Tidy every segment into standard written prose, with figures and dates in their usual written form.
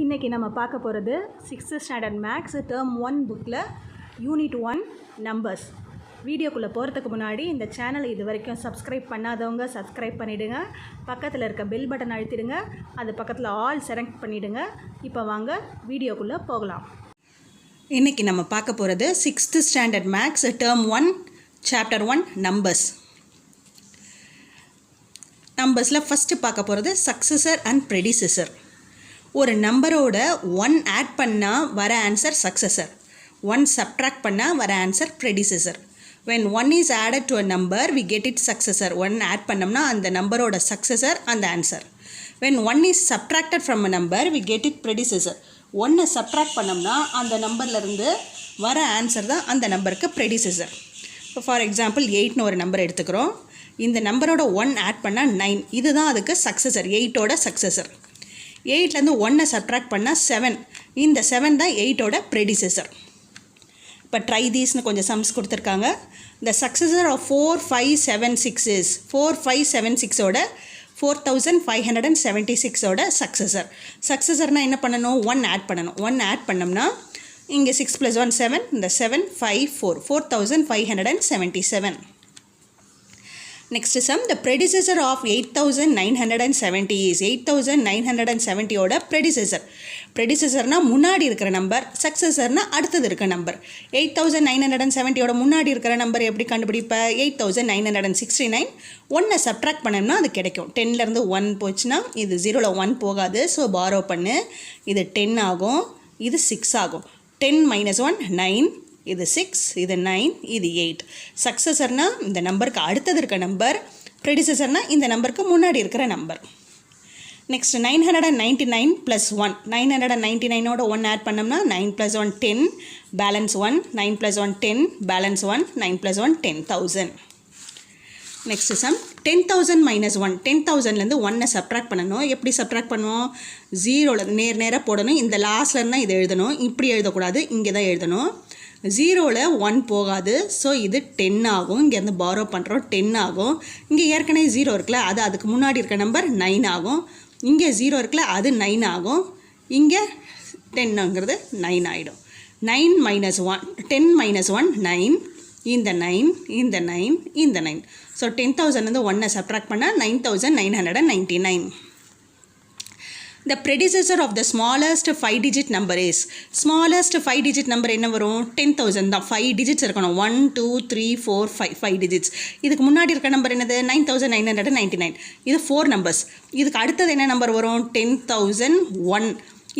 இன்றைக்கி நம்ம பார்க்க போகிறது 6th ஸ்டாண்டர்ட் மேக்ஸ் டேர்ம் 1 புக்கில் யூனிட் 1 நம்பர்ஸ். வீடியோக்குள்ளே போகிறதுக்கு முன்னாடி இந்த சேனலை இது வரைக்கும் சப்ஸ்கிரைப் பண்ணாதவங்க சப்ஸ்கிரைப் பண்ணிவிடுங்க. பக்கத்தில் இருக்க பெல் பட்டன் அழுத்திடுங்க. அது பக்கத்தில் ஆல் செலக்ட் பண்ணிவிடுங்க. இப்போ வாங்க வீடியோக்குள்ளே போகலாம். இன்றைக்கி நம்ம பார்க்க போகிறது 6th standard maths term 1 chapter 1 numbers. நம்பர்ஸில் ஃபஸ்ட்டு பார்க்க போகிறது சக்ஸஸர் அண்ட் ப்ரெடிசஸர். ஒரு நம்பரோட 1 ஆட் பண்ணால் வர ஆன்சர் சக்ஸஸர், 1 சப்ட்ராக்ட் பண்ணால் வர answer predecessor. when 1 is added to a number we get it successor. 1 add பண்ணோம்னா அந்த நம்பரோட சக்ஸஸர் அந்த answer. when 1 is subtracted from a number we get it predecessor. 1 subtract பண்ணோம்னா அந்த நம்பர்லேருந்து வர ஆன்சர் தான் அந்த நம்பருக்கு ப்ரெடிசஸர். இப்போ ஃபார் எக்ஸாம்பிள் 8ன்னு ஒரு நம்பர் எடுத்துக்கிறோம். இந்த நம்பரோட 1 ஆட் பண்ணால் 9, இதுதான் அதுக்கு சக்ஸஸர், 8ஓட சக்ஸஸர். 8லேருந்து 1 சப்ட்ராக்ட் பண்ணால் 7, இந்த 7 தான் 8ஓட ப்ரெடிசஸர். இப்போ ட்ரை தீஸ்னு கொஞ்சம் சம்ஸ் கொடுத்துருக்காங்க. த சக்ஸஸர் ஆஃப் 4576 இஸ் 4576ஓட 4576ஓட சக்ஸஸர். சக்ஸஸர்னால் என்ன பண்ணணும்? 1 ஆட் பண்ணணும். 1 ஆட் பண்ணோம்னா இங்கே 6 + 1 7, இந்த 7 5 4 4577. Next sum, the predecessor of 8970 is 8970ஓட predecessor. predecessorனா முன்னாடி இருக்கிற நம்பர், சக்ஸஸர்னா அடுத்தது இருக்கிற நம்பர். 8970ஓட முன்னாடி இருக்கிற நம்பர் எப்படி கண்டுபிடிப்ப? 8969. 1 சப்ட்ராக்ட் பண்ணோம்னா அது கிடைக்கும். 10லேருந்து 1 போச்சுன்னா இது 0ல் 1 போகாது, ஸோ பாரோ பண்ணு. இது 10 ஆகும், இது 6 ஆகும். 10 - 1 9, இது 6, இது 9, இது 8. சக்ஸஸர்னால் இந்த நம்பருக்கு அடுத்தது இருக்க நம்பர், ப்ரெடிசஸர்னால் இந்த நம்பருக்கு முன்னாடி இருக்கிற நம்பர். நெக்ஸ்ட் 999 + 1. 999ஓட 1 ஆட் பண்ணோம்னா 9 + 1 10, balance 1. 9 + 1 10, balance 1. 9 + 1 10,000. Next sum 10,000 - 1. 10,000லேருந்து 1 subtract பண்ணணும். எப்படி சப்ட்ராக்ட் பண்ணுவோம்? 0ல் நேராக போடணும். இந்த லாஸ்ட்லேருந்து இது எழுதணும், இப்படி எழுதக்கூடாது, இங்கே தான் எழுதணும். 0ல் 1 போகாது, ஸோ இது 10 ஆகும். இங்கேருந்து பாரோ பண்ணுறோம், 10 ஆகும். இங்கே ஏற்கனவே 0 இருக்குல்ல, அது அதுக்கு முன்னாடி இருக்க நம்பர் 9 ஆகும். இங்கே 0 இருக்குல்ல, அது 9 ஆகும். இங்கே 10ங்கிறது 9 ஆகிடும். 9 - 1 10 - 1 9, இந்த 9, இந்த 9, இந்த 9. ஸோ 10,000லேருந்து 1 சப்ட்ராக்ட் பண்ணால் 9,999. The predecessor of the smallest 5-digit number is, smallest 5-digit number என்ன வரும்? 10,000 தான். 5 digits இருக்கணும். 1 2 3 4 5 digits. இதுக்கு முன்னாடி இருக்க நம்பர் என்னது? 9,999. இது 4 numbers. இதுக்கு அடுத்தது என்ன நம்பர் வரும்? 10,001.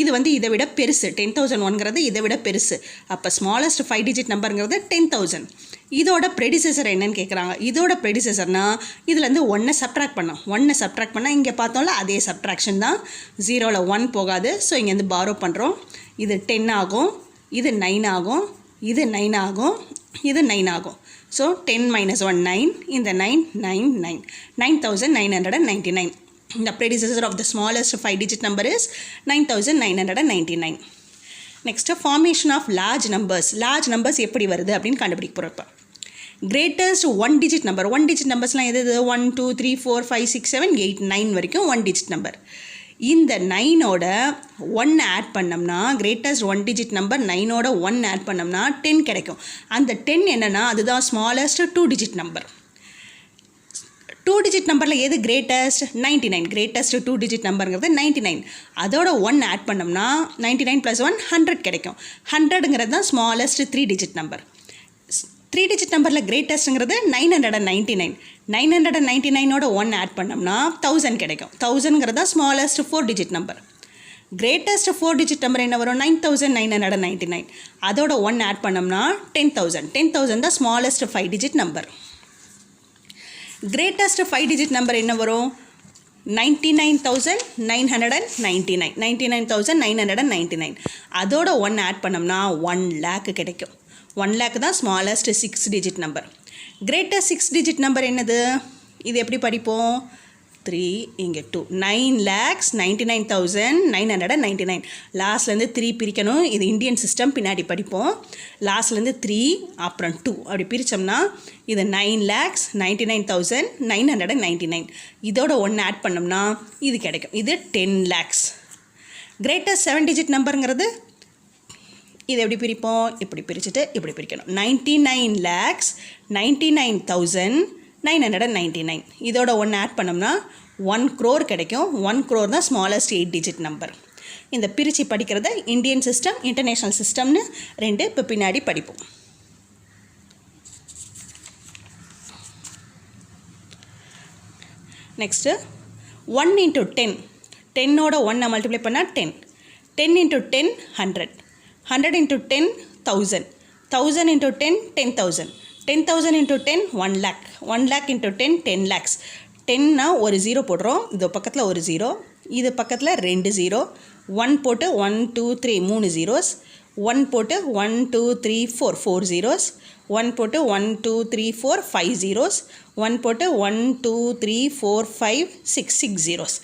இது வந்து இதை விட பெருசு. 10,001ங்கிறது இதை விட பெருசு. அப்போ ஸ்மாலஸ்ட் 5-digit நம்பருங்கிறது 10,000. இதோட ப்ரெடிசஸர் என்னன்னு கேட்குறாங்க. இதோட ப்ரெடிசஸர்னால் இதுலேருந்து 1 சப்ட்ராக்ட் பண்ணோம். 1 சப்ட்ராக்ட் பண்ணால் இங்கே பார்த்தோம்ல அதே சப்ட்ராக்ஷன் தான். 0ல் 1 போகாது, ஸோ இங்கேருந்து பாரோ பண்ணுறோம். இது 10 ஆகும், இது 9 ஆகும், இது 9 ஆகும், இது 9 ஆகும். ஸோ 10 - 1 9, இந்த 9 9 9, 9,999. The predecessor of the smallest 5-digit number is 9,999. Next, formation of large numbers. Large numbers எப்படி வருது அப்படின்னு கண்டுபிடிக்க போகிறப்ப greatest 1-digit number. 1-digit நம்பர்ஸ்லாம் எது? 1 2 3 4 5 6 7 8 9 வரைக்கும் 1-digit நம்பர். இந்த 9ஓட 1 ஆட் பண்ணோம்னா, கிரேட்டஸ்ட் 1-digit நம்பர் 9ஓட 1 ஆட் பண்ணோம்னா 10 கிடைக்கும். அந்த 10 என்னென்னா அதுதான் ஸ்மாலஸ்ட் 2-digit நம்பர். 2-digit நம்பரில் எது கிரேட்டஸ்ட்? 99. Greatest 2-digit நம்பருங்கிறது 99. அதோட 1 ஆட் பண்ணோம்னா 99 + 1 100 கிடைக்கும். 100ங்கிறது தான் ஸ்மாலஸ்ட் 3-digit நம்பர். 3-digit நம்பரில் கிரேட்டஸ்ட்டுங்கிறது 999. 999ஓட 1 ஆட் பண்ணோம்னா 1000 கிடைக்கும். 1000ங்கிறது தான் smallest 4-digit number. Greatest 4-digit number என்ன வரும்? 9,999. அதோட 1 ஆட் பண்ணோம்னா 10,000. 10,000 தான் smallest 5-digit number. Greatest 5-digit number என்ன வரும்? 99,999. 99,999. அதோட 1 ஆட் பண்ணோம்னா 1 lakh கிடைக்கும். 1 lakh தான் smallest 6-digit number. Greatest 6-digit number என்னது? இது எப்படி படிப்போம்? 3, இங்கே 2, 9,99,999. லாஸ்ட்லேருந்து 3 பிரிக்கணும். இது இந்தியன் சிஸ்டம், பின்னாடி படிப்போம். லாஸ்ட்லேருந்து 3 அப்புறம் 2 அப்படி பிரித்தோம்னா இது 9,99,999. இதோட 1 ஆட் பண்ணோம்னா இது கிடைக்கும். இது 10 lakhs. கிரேட்டஸ்ட் 7 டிஜிட் நம்பருங்கிறது இது எப்படி பிரிப்போம், இப்படி பிரிச்சுட்டு இப்படி பிரிக்கணும். 99,99,999. இதோட 1 ஆட் பண்ணோம்னா 1 crore கிடைக்கும். 1 crore தான் ஸ்மாலஸ்ட் 8 டிஜிட் நம்பர். இந்த பிரித்து படிக்கிறத இந்தியன் சிஸ்டம், இன்டர்நேஷ்னல் சிஸ்டம்னு 2 இப்போ பின்னாடி படிப்போம். Next 1 into 10. 10ஓட 1 மல்டிப்ளை பண்ணால் 10. 10 into 10 100. 100 into 10 1000. 1000 into 10 10,000. 10,000 into 10 1 lakh. 1 lakh into 10 10 lakhs. 10னா ஒரு 0 போடுறோம், இது பக்கத்தில் ஒரு 0, இது பக்கத்தில் 2 0. 1 போட்டு 1 2 3 3 zeros. 1 போட்டு 1 2 3 4 4 zeros. 1 போட்டு 1 2 3 4 5 zeros. 1 போட்டு 1 2 3 4 5 6 6 zeros.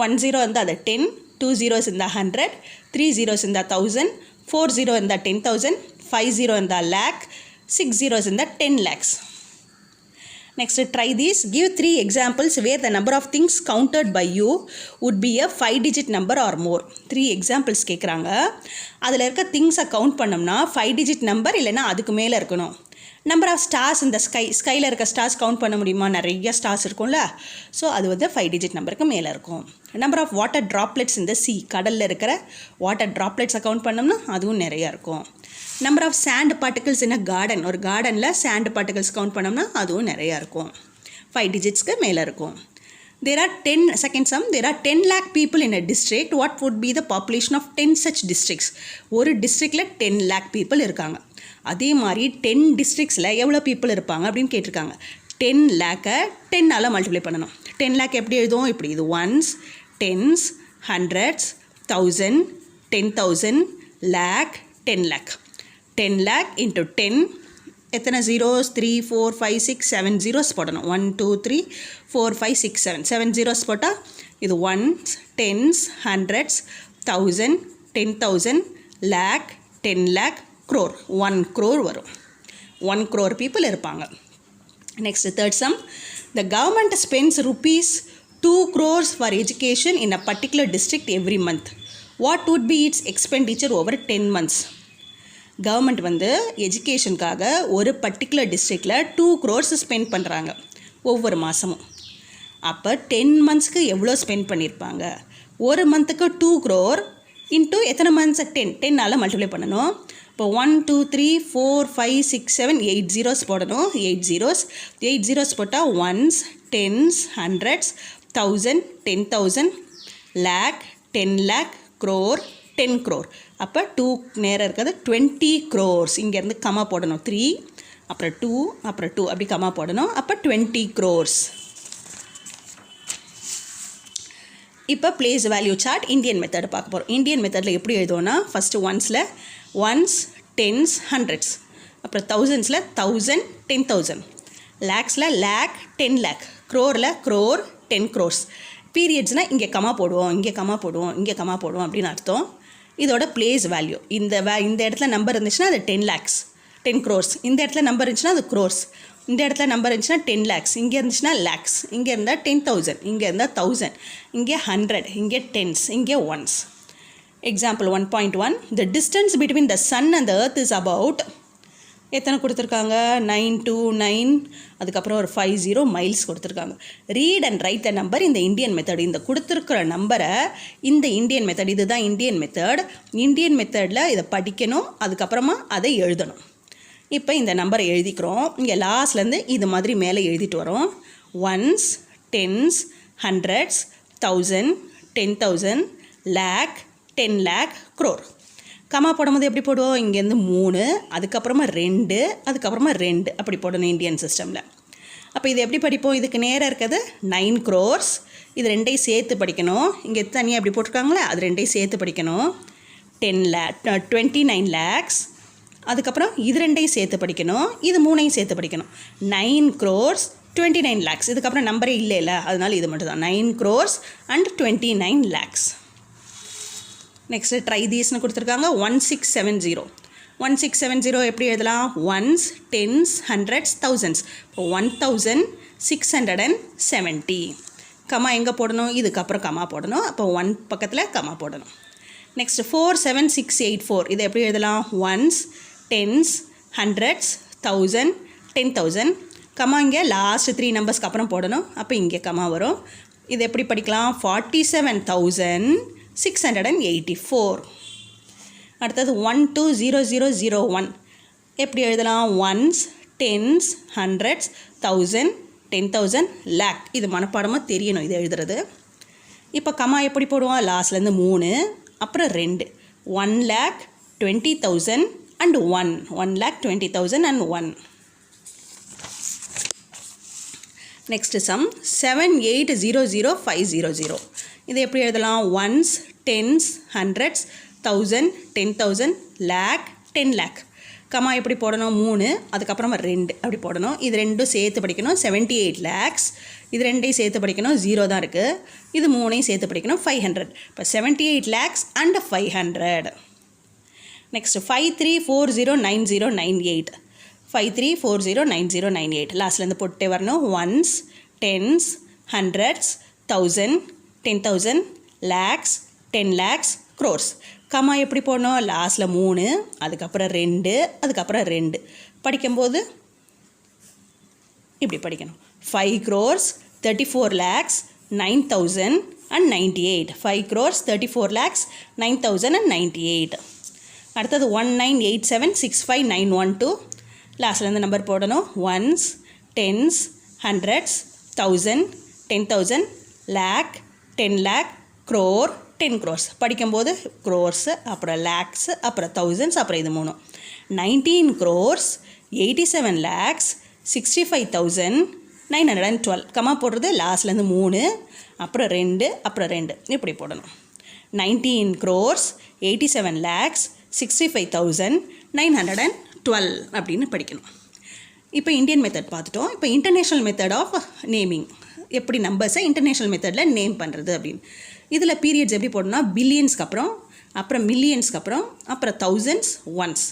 1 0 இருந்தால் அது 10, 2 zeros இருந்தால் 100, 3 zeros இருந்தால் 1000, 4 0 இருந்தால் 10,000, 5 0 இருந்தால் lakh, 6 zeros இருந்தால் 10 lakhs. Next, try this. Give 3 examples where the number of things counted by you would be a 5-digit number or more. 3 examples கேட்குறாங்க. அதில் இருக்க திங்ஸை கவுண்ட் பண்ணோம்னா 5-digit நம்பர் இல்லைன்னா அதுக்கு மேலே இருக்கணும். நம்பர் ஆஃப் ஸ்டார்ஸ் இந்த ஸ்கையில் இருக்க ஸ்டார்ஸ் கவுண்ட் பண்ண முடியுமா, நிறைய ஸ்டார்ஸ் இருக்கும்ல, ஸோ அது வந்து 5-digit நம்பருக்கு மேலே இருக்கும். நம்பர் ஆஃப் வாட்டர் ட்ராப்லெட்ஸ் இந்த கடலில் இருக்கிற வாட்டர் ட்ராப்லெட்ஸை கவுண்ட் பண்ணோம்னா அதுவும் நிறையா இருக்கும். Number of sand particles in a garden, ஒரு கார்டனில் சாண்ட் பார்ட்டிகல்ஸ் கவுண்ட் பண்ணோம்னா அதுவும் நிறையா இருக்கும். 5 digitsக்கு மேலே இருக்கும். There are 10, second sum, there are 10 lakh people in a district. What would be the population of 10 such districts? ஒரு டிஸ்ட்ரிக்டில் 10 lakh people இருக்காங்க. அதே மாதிரி 10 districtsல எவ்வளோ people இருப்பாங்க அப்படின்னு கேட்டிருக்காங்க. 10 lakhை 10ஆல் மல்டிப்ளை பண்ணணும். 10 lakh எப்படி எழுதுவோம், இப்படி இது ones, tens, hundreds, 1000, 10,000, lakh, 10 lakh. 10 lakh into 10, எத்தனை zeros, 3 4 5 6 7 zeros போடணும். 1 2 3 4 5 6 7 7 zeros போட்டால் இது ones, tens, hundreds, 1000, 10,000, lakh, 10 lakh, crore. 1 crore வரும். 1 crore people இருப்பாங்க. Next, third sum. The government spends rupees 2 crores for education in a particular district every month. What would be its expenditure over 10 months? Government வந்து எஜுகேஷனுக்காக ஒரு particular டிஸ்ட்ரிக்டில் 2 crores spend பண்ணுறாங்க ஒவ்வொரு மாதமும். அப்போ 10 monthsக்கு எவ்வளோ ஸ்பெண்ட் பண்ணியிருப்பாங்க, ஒரு மந்த்துக்கு 2 crore இன்ட்டு எத்தனை மந்த்ஸ், 10ஆல் மல்டிப்ளை பண்ணணும். இப்போ 1 2 3 4 5 6 7 8 zeros போடணும். 8 zeros 8 zeros போட்டால் ones, tens, hundreds, 1000, 10,000, lakh, 10 lakh, crore, 10 crore. அப்போ 2 நேரம் இருக்கிறது 20 crores. இங்கேருந்து கமா போடணும். 3 அப்புறம் 2 அப்புறம் 2 அப்படி கமா போடணும். அப்போ 20 crores. இப்போ place value chart Indian method பார்க்க போகிறோம். இந்தியன் மெத்தடில் எப்படி எழுதுவோன்னா, ஃபஸ்ட்டு ஒன்ஸில் ones, tens, hundreds, அப்புறம் thousandsல 1000, 10,000, lakhsல lakh, 10 lakh, crore-ல crore, 10 crores. பீரியட்ஸ்னால் இங்கே கமா போடுவோம், இங்கே கமா போடுவோம், இங்கே கமா போடுவோம் அப்படின்னு அர்த்தம். இதோட பிளேஸ் வேல்யூ இந்த இடத்துல நம்பர் இருந்துச்சுன்னா அது 10 lakhs, 10 crores. இந்த இடத்துல நம்பர் இருந்துச்சுன்னா அது crores. இந்த இடத்துல நம்பர் இருந்துச்சுன்னா 10 lakhs. இங்கே இருந்துச்சுன்னா lakhs. இங்கே இருந்தால் 10,000, இங்கே இருந்தால் 1000, இங்கே 100, இங்கே tens, இங்கே ones. Example 1.1. The distance between the sun and the earth is about, எத்தனை கொடுத்துருக்காங்க, 929, அதுக்கப்புறம் ஒரு 50 miles கொடுத்துருக்காங்க. Read and right the number இந்த இந்தியன் மெத்தட். இந்த கொடுத்துருக்கிற நம்பரை இந்த இந்தியன் மெத்தட், இதுதான் இந்தியன் மெத்தட். இந்தியன் மெத்தடில் இதை படிக்கணும், அதுக்கப்புறமா அதை எழுதணும். இப்போ இந்த நம்பரை எழுதிக்கிறோம். இங்கே லாஸ்ட்லேருந்து இது மாதிரி மேலே எழுதிட்டு வரோம். Ones, tens, hundreds, 1000, 10,000, lakh, 10 lakh, crore. Comma போடும்போது எப்படி போடுவோம், இங்கேருந்து 3, அதுக்கப்புறமா 2, அதுக்கப்புறமா 2 அப்படி போடணும் இந்தியன் சிஸ்டமில். அப்போ இது எப்படி படிப்போம், இதுக்கு நேராக இருக்கிறது 9 crores. இது ரெண்டையும் சேர்த்து படிக்கணும். இங்கே தனியாக எப்படி போட்டிருக்காங்களே அது ரெண்டையும் சேர்த்து படிக்கணும். 29 lakhs. அதுக்கப்புறம் இது ரெண்டையும் சேர்த்து படிக்கணும், இது 3ஐயும் சேர்த்து படிக்கணும். 9 crores, 29 lakhs. இதுக்கப்புறம் நம்பரே இல்லை, அதனால இது மட்டும் தான் 9 crores and 29 lakhs. Next try தீஸ்னு கொடுத்துருக்காங்க. 1670. 1670 எப்படி எழுதலாம், ஒன்ஸ், டென்ஸ், ஹண்ட்ரட்ஸ், தௌசண்ட்ஸ். இப்போ 1670. கமா எங்கே போடணும், இதுக்கப்புறம் கமா போடணும். அப்போ 1 பக்கத்தில் கமா போடணும். நெக்ஸ்ட் 47684 இதை எப்படி எழுதலாம்? Ones, tens, hundreds, 1000, 10,000. கமா இங்கே லாஸ்ட் 3 நம்பர்ஸ்க்கு அப்புறம் போடணும். அப்போ இங்கே கமா வரும். இது எப்படி படிக்கலாம்? 47,684. அடுத்தது 120001 எப்படி எழுதலாம்? Ones, tens, hundreds, 1000, 10,000, lakh. இது மனப்பாடமாக தெரியணும் இது எழுதுறது. இப்போ கமா எப்படி போடுவோம்? லாஸ்ட்லேருந்து 3 அப்புறம் 2. 1,20,000 and 1. 1,20,000 and 1. Next sum 78,00500. இதை எப்படி எழுதலாம்? Ones, tens, hundreds, 1000, 10,000, lakh, 10 lakh. Comma எப்படி போடணும்? 3 அதுக்கப்புறமா 2 அப்படி போடணும். இது ரெண்டும் சேர்த்து படிக்கணும் 78 lakhs. இது ரெண்டையும் சேர்த்து படிக்கணும் 0 தான் இருக்குது. இது 3ஐயும் சேர்த்து படிக்கணும் 500. இப்போ 78 lakhs and 500. நெக்ஸ்ட் 53409098. 53409098 லாஸ்ட்லேருந்து போட்டுட்டே வரணும். Ones, tens, hundreds, 1000, 10,000, lakhs, 10 lakhs, crores. Comma எப்படி போடணும்? லாஸ்ட்டில் 3 அதுக்கப்புறம் 2 அதுக்கப்புறம் 2 படிக்கும்போது இப்படி படிக்கணும். 5 crores 34 lakhs 9,098. 5 crores 34 lakhs 9,098. அடுத்தது 19876591. லாஸ்ட்லேருந்து நம்பர் போடணும். Ones, tens, hundreds, 1000, 10,000, lakh, 10 lakh, crore, 10 crores. படிக்கும்போது க்ரோர்ஸு அப்புறம் லேக்ஸு அப்புறம் தௌசண்ட்ஸ் அப்புறம் இது 3. 19 crores 87 lakhs 65,912. கமா போடுறது லாஸ்ட்லேருந்து 3 அப்புறம் 2 அப்புறம் 2 இப்படி போடணும். 19 crores 87 lakhs 65,912 அப்படின்னு படிக்கணும். இப்போ இந்தியன் மெத்தட் பார்த்துட்டோம். இப்போ இன்டர்நேஷ்னல் மெத்தட் ஆஃப் நேமிங், எப்படி நம்பர்ஸை இன்டர்நேஷ்னல் மெத்தடில் நேம் பண்ணுறது அப்படின்னு. இதில் பீரியட்ஸ் எப்படி போடணும்னா பில்லியன்ஸ்க்கு அப்புறம் மில்லியன்ஸ்க்கு அப்புறம் தௌசண்ட்ஸ், ஒன்ஸ்.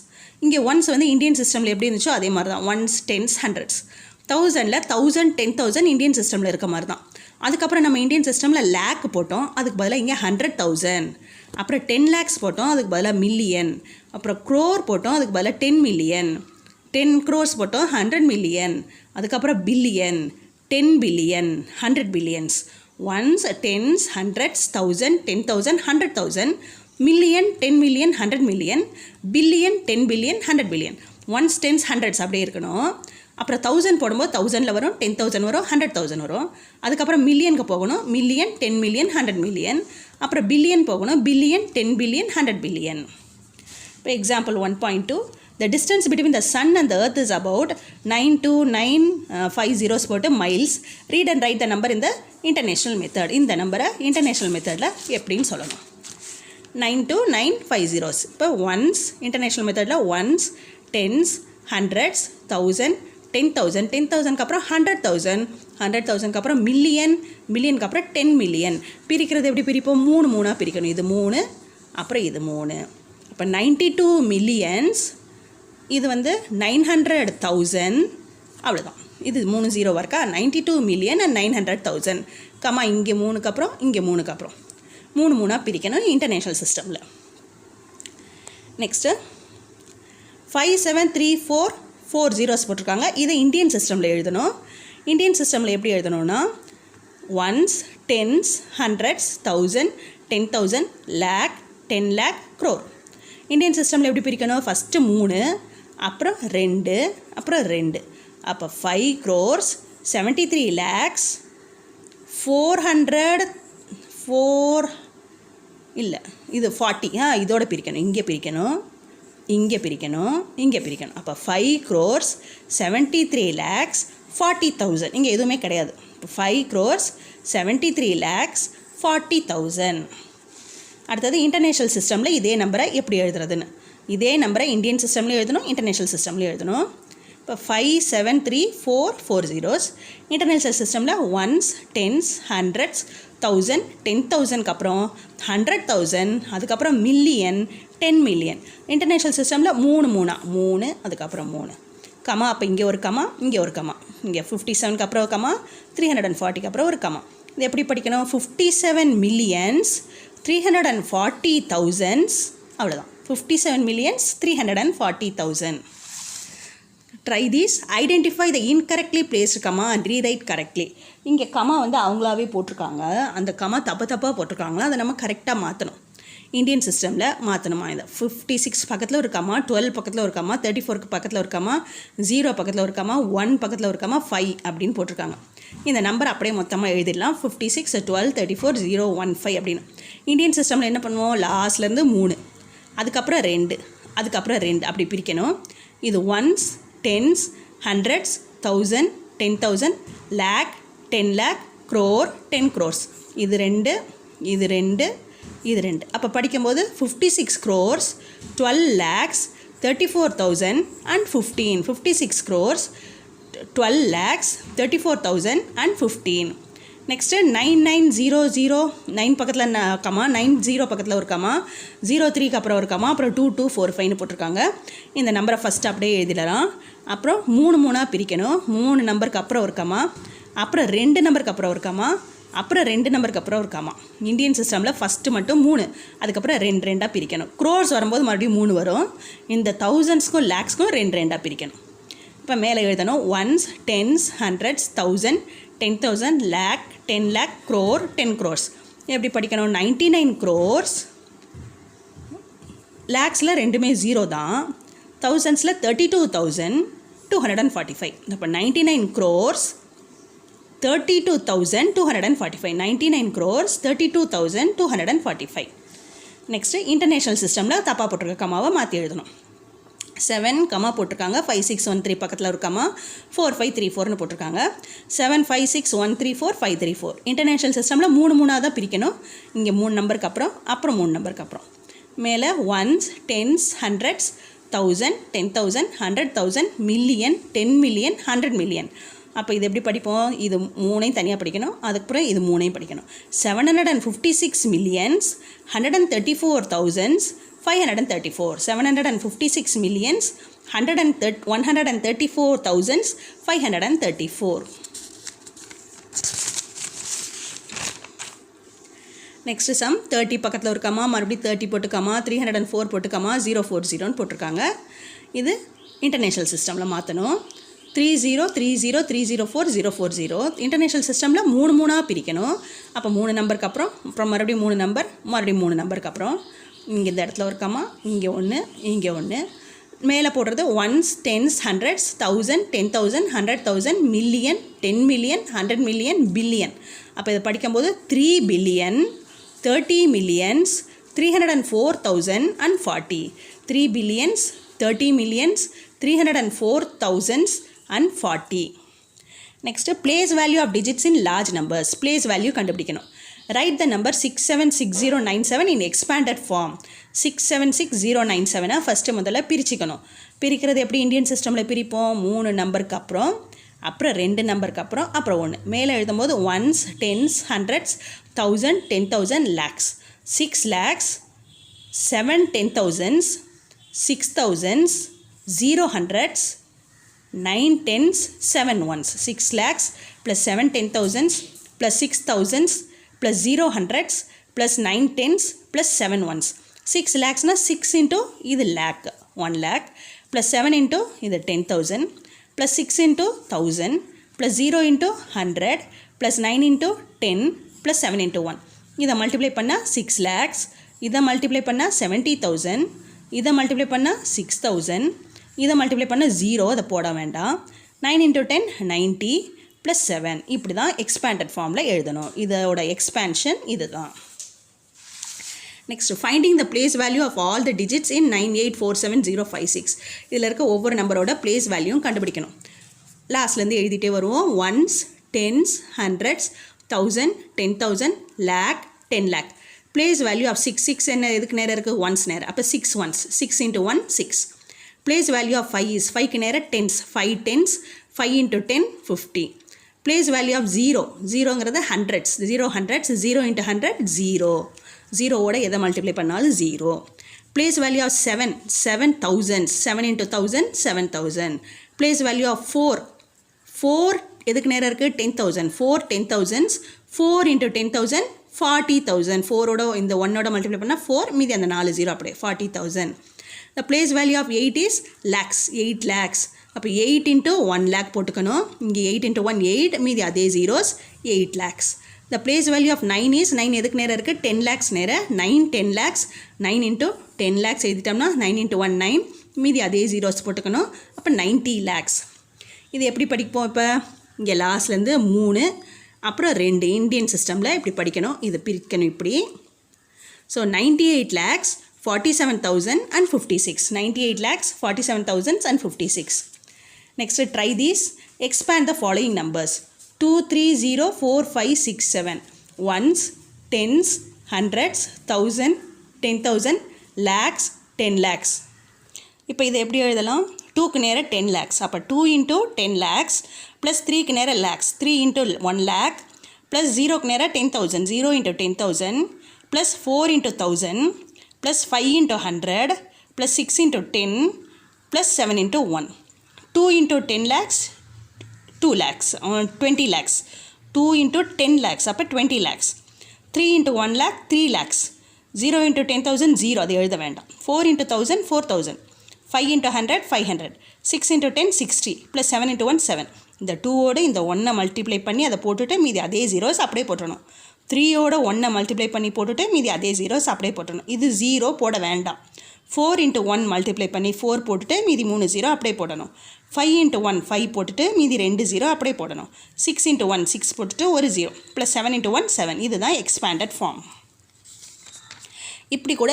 இங்கே ஒன்ஸ் வந்து இந்தியன் சிஸ்டமில் எப்படி இருந்துச்சோ அதே மாதிரி தான். Ones, tens, hundreds. 1000ல் 1000, 10,000 இந்தியன் சிஸ்டமில் இருக்க மாதிரி தான். அதுக்கப்புறம் நம்ம இந்தியன் சிஸ்டமில் லேக் போட்டோம், அதுக்கு பதிலாக இங்கே 100,000. அப்புறம் 10 lakhs போட்டோம், அதுக்கு பதிலாக மில்லியன். அப்புறம் க்ரோர் போட்டோம், அதுக்கு பதிலாக 10 million. 10 crores போட்டோம், 100 million. அதுக்கப்புறம் billion, 10 billion, 100 billions. Ones, tens, hundreds, 1000, 10,000, 100,000, million, 10 million, 100 million, billion, 10 billion, 100 billion. Ones, tens, hundreds அப்படியே இருக்கணும். அப்புறம் 1000 போடும்போது 1000ல் வரும், 10,000 வரும், 100,000 வரும். அதுக்கப்புறம் மில்லியனுக்கு போகணும், மில்லியன், 10 million, 100 million. அப்புறம் பில்லியன் போகணும், பில்லியன், 10 billion, 100 billion. இப்போ example 1.2. The distance between the sun and the earth is about 92950 போட்டு miles. Read and write the number in the international method. இந்த நம்பரை இன்டர்நேஷ்னல் மெத்தடில் எப்படின்னு சொல்லணும். 92950. இப்போ ஒன்ஸ் இன்டர்நேஷ்னல் மெத்தடில் ஒன்ஸ், டென்ஸ், ஹண்ட்ரட்ஸ், 1000, 10,000, 10,000க்கு அப்புறம் 100,000, 100,000க்கு அப்புறம் மில்லியன், மில்லியனுக்கு அப்புறம் 10 million. பிரிக்கிறது எப்படி பிரிப்போம்? 3 3ஆக பிரிக்கணும். இது 3 அப்புறம் இது 3. இப்போ 92 millions, இது வந்து 900,000. அவ்வளோதான். இது 3 0 இருக்கா? 92 million and 900,000. கமா இங்கே 3க்கு அப்புறம் இங்கே 3க்கு அப்புறம் 3 3ஆக பிரிக்கணும் இன்டர்நேஷ்னல் சிஸ்டமில். நெக்ஸ்ட்டு 573440 போட்டிருக்காங்க. இதை இந்தியன் சிஸ்டமில் எழுதணும். இந்தியன் சிஸ்டமில் எப்படி எழுதணும்னா ones, tens, hundreds, 1000, 10,000, lakh, 10 lakh, crore. Indian சிஸ்டமில் எப்படி பிரிக்கணும்? ஃபஸ்ட்டு 3 அப்புறம் 2 அப்புறம் 2. அப்போ 5 crores 73 lakhs 404 இல்லை இது 40. இதோட பிரிக்கணும், இங்கே பிரிக்கணும், இங்கே பிரிக்கணும், இங்கே பிரிக்கணும். அப்போ 5 crores 73 lakhs 40,000. இங்கே எதுவுமே கிடையாது. இப்போ 5 crores 73 lakhs 40,000. அடுத்தது இன்டர்நேஷ்னல் சிஸ்டமில் இதே நம்பரை எப்படி எழுதுறதுன்னு. இதே நம்பரை இந்தியன் சிஸ்டம்லேயும் எழுதணும், இன்டர்நேஷ்னல் சிஸ்டம்லேயும் எழுதணும். இப்போ 573440 இன்டர்நேஷ்னல் சிஸ்டமில் ஒன்ஸ், டென்ஸ், ஹண்ட்ரட்ஸ், 1000, 10,000க்கு அப்புறம் 100,000, அதுக்கப்புறம் மில்லியன், 10 million. இன்டர்நேஷ்னல் சிஸ்டமில் 3 3 அதுக்கப்புறம் 3 கமா. அப்போ இங்கே ஒரு கமா, இங்கே ஒரு கமா, இங்கே 57க்கு அப்புறம் கமா, 340க்கு அப்புறம் ஒரு கமா. இது எப்படி படிக்கணும்? 57 millions 340,000 அவ்வளோதான். 57,340,000. Try this. Identify the incorrectly placed comma and rewrite correctly. இங்கே கமா வந்து அவங்களாவே போட்டிருக்காங்க. அந்த கமா தப்பாக போட்டிருக்காங்களா, அதை நம்ம கரெக்டாக மாற்றணும். இந்தியன் சிஸ்டமில் மாற்றணுமா? இந்த 56 பக்கத்தில் ஒரு கமா, 12 பக்கத்தில் ஒரு கமா, 34 பக்கத்தில் ஒரு கமா, 0 பக்கத்தில் ஒரு கமா, 1 பக்கத்தில் ஒரு கமா, 5 அப்படின்னு போட்டிருக்காங்க. இந்த நம்பர் அப்படியே மொத்தமாக எழுதிடலாம். 56, 12, 34, 0, 1, 5 அப்படின்னு. இந்தியன் சிஸ்டமில் என்ன பண்ணுவோம்? லாஸ்ட்லேருந்து 3, அதுக்கப்புறம் 2, அதுக்கப்புறம் 2 அப்படி பிரிக்கணும். இது ones, tens, hundreds, 1000, 10,000, lakh, 10 lakh, crore, 10 crores. இது 2, இது 2, இது 2. அப்போ படிக்கும்போது 56 crores, 12 lakhs, 34,000 and 15. 56 crores, 12 lakhs, 34,000 and 15. Next 9900, 9 பக்கத்தில் கமா, 90 பக்கத்தில் ஒரு கமா, 03க்கு அப்புறம் ஒரு கமா, அப்புறம் 2245 போட்டிருக்காங்க. இந்த நம்பரை ஃபஸ்ட்டு அப்படியே எழுதிடலாம். அப்புறம் 3 பிரிக்கணும். 3 நம்பருக்கு அப்புறம் ஒரு கமா, அப்புறம் 2 நம்பருக்கு அப்புறம் ஒரு கமா, அப்புறம் 2 நம்பருக்கு அப்புறம் ஒரு கமா. இந்தியன் சிஸ்டமில் ஃபஸ்ட்டு மட்டும் 3, அதுக்கப்புறம் 2 பிரிக்கணும். க்ரோர்ஸ் வரும்போது மறுபடியும் 3 வரும். இந்த தௌசண்ட்ஸ்க்கும் லேக்ஸ்க்கும் 2 பிரிக்கணும். இப்போ மேலே எழுதணும். Ones, tens, hundreds, 1000, 10,000, lakh, 10 lakh, crore, 10 crores. எப்படி படிக்கணும்? 99 crores, லேக்ஸில் ரெண்டுமே 0 தான், தௌசண்ட்ஸில் 32,245. அப்போ 99 crores, 32,245. 99 crores, 32,245. நெக்ஸ்ட்டு இன்டர்நேஷ்னல் சிஸ்டமில் தப்பாக போட்டிருக்க கமாவை மாற்றி எழுதணும். 7 கமா போட்டிருக்காங்க. 5613 பக்கத்தில் ஒரு கமா, 4534னு போட்டிருக்காங்க. 756134 534. இன்டர்நேஷ்னல் சிஸ்டமில் 3 தான் பிரிக்கணும். இங்கே 3 நம்பருக்கு அப்புறம் 3 நம்பருக்கு அப்புறம். மேலே ones, tens, hundreds, 1000, 10,000, 100,000, million, 10 million, 100 million. அப்போ இது எப்படி படிப்போம்? இது 3 தனியாக படிக்கணும், அதுக்கப்புறம் இது 3 படிக்கணும். 756 millions, 134,000, 534. 756 millions, 134,000, 534. நெக்ஸ்ட் சம் 30 பக்கத்தில் ஒரு கமா, மறுபடியும் 30 போட்டு கமா, 304 போட்டு கமா, 040ன்னு போட்டிருக்காங்க. இது இன்டர்நேஷ்னல் சிஸ்டமில் மாற்றணும். 30, 30, 304, 040. இன்டர்நேஷ்னல் சிஸ்டமில் 3 பிரிக்கணும். அப்போ 3 நம்பருக்கு அப்புறம் மறுபடியும் 3 நம்பர், மறுபடியும் 3 நம்பருக்கு அப்புறம் இங்கே இந்த இடத்துல ஒரு கமா, இங்கே ஒன்று, இங்கே ஒன்று. மேலே போடுறது ones, tens, hundreds, 1000, 10,000, 100,000, million, 10 million, 100 million, billion. அப்போ இதை படிக்கும்போது 3 billion, 30 millions, 304,040. 3 billions, 30 millions, 304,040. Next place value of digits in large numbers. Place value கண்டுபிடிக்கணும். Write the number 676097 in expanded form. 676097 first முதல்ல பிரிச்சுக்கணும். பிரிக்கிறது எப்படி? இந்தியன் சிஸ்டமில் பிரிப்போம். 3 நம்பருக்கு அப்புறம் 2 நம்பருக்கு அப்புறம் 1. மேலே எழுதும்போது ones, tens, hundreds, 1000, 10,000, lakhs. 6 lakhs, 7 10,000s, 6,000s, 0 hundreds, 9 tens, 7 ones. 6 lakhs plus 7 10,000s plus 6,000s plus 0 hundreds plus 9 tens plus 7 ones. 6 lakhs na 6 into இது lakh, 1 lakh plus 7 into இது 10,000 plus 6 into 1,000 plus 0 into 100 plus 9 into 10 plus 7 into 1. இதை multiply பண்ணால் 6 lakhs, இதை multiply பண்ணால் 70,000, இதை multiply பண்ணால் 6,000, இதை multiply பண்ணால் 0, அதை போட வேண்டாம். 9 into 10 90 plus 7. இப்படி தான் எக்ஸ்பேண்டட் ஃபார்மில் எழுதணும். இதோட எக்ஸ்பேன்ஷன் இது தான். Next finding the place value of all the digits in 9847056. இதில் இருக்க ஒவ்வொரு நம்பரோட பிளேஸ் வேல்யூவும் கண்டுபிடிக்கணும். லாஸ்ட்லேருந்து எழுதிட்டே வருவோம். Ones, tens, hundreds, 1000, 10,000, lakh, 10 lakh. Place value of 6, 6 என்ன எதுக்கு நேரம் இருக்குது? ஒன்ஸ் நேரம். அப்போ 6 ones, 6 into 1 6. Place value of 5 is 5க்கு நேரம் tens, 5 tens, 5 into 10 50. Place value of 0, 0ங்கிறது ஹண்ட்ரட்ஸ், 0 hundreds, 0 into 100 0. 0ஓட எதை மல்டிப்ளை பண்ணாலும் 0. Place value of 7, 7 thousands, 7 into 1000 7,000. Place value of 4, 4 எதுக்கு நேரம் இருக்குது? 10,000, 4 10,000s, 4 into 10,000 40,000. 4ஓட இந்த 1ஓட மல்டிப்ளை பண்ணால் 4, மீதி அந்த 4 0 அப்படியே 40,000. The place value of 8 is lakhs, 8 lakhs. அப்போ 8 into 1 lakh போட்டுக்கணும். இங்கே 8 into 1 8, மீதி அதே zeros 8 lakhs. The place value of 9 is 9 எதுக்கு நேரம் இருக்குது 10 lakhs நேரம் 9 10 lakhs 9 into 10 lakhs எழுதிட்டோம்னா 9 into 1 9, மீதி அதே zeros போட்டுக்கணும். அப்போ 90 lakhs. இது எப்படி படிப்போம் இப்போ இங்கே லாஸ்ட்லேருந்து 3 அப்புறம் 2 இந்தியன் சிஸ்டமில் இப்படி படிக்கணும். இது பிரிக்கணும் இப்படி. So 98 lakhs 47,000 and 56. 98 lakhs 47,000 and 56. Next, try these. Expand the following numbers. 2, 3, 0, 4, 5, 6, 7. Ones, tens, hundreds, thousand, 10,000, lakhs, 10 lakhs. இப்போ இதை எப்படி எழுதலாம் 2க்கு நேரம் 10 lakhs. அப்போ 2 into 10 lakhs plus 3க்கு நேரம் lakhs. 3 into 1 lakh plus 0க்கு நேரம் 10,000. 0 into 10,000 plus 4 into 1,000 plus 5 into 100 plus 6 into 10 plus 7 into 1. 2 into 10 lakhs 2 lakhs 20 lakhs. 2 into 10 lakhs அப்போ 20 lakhs. 3 into 1 lakh 3 lakhs. 0 into 10,000 0, அது எழுத வேண்டாம். 4 into 1,000 4,000. 5 into 100 500. 6 into 10 60 plus 7 into 1 7. இந்த 2ஓட இந்த 1 multiply பண்ணி அதை போட்டுட்டு மீதி அதே zeros அப்படியே போட்டுடணும். 3ஓட 1 மல்டிப்ளை பண்ணி போட்டுட்டு மீதி அதே zeros அப்படியே போட்டுடணும். இது 0 போட வேண்டாம். 4 into 1 மல்டிப்ளை பண்ணி 4 போட்டுட்டு மீதி 3 0 அப்படியே போடணும். 5 into 1 5 போட்டுட்டு மீதி 2 0 அப்படியே போடணும். 6 into 1 6 போட்டுட்டு ஒரு 0 plus 7 into 1 7. இதுதான் எக்ஸ்பேண்டட் ஃபார்ம். இப்படி கூட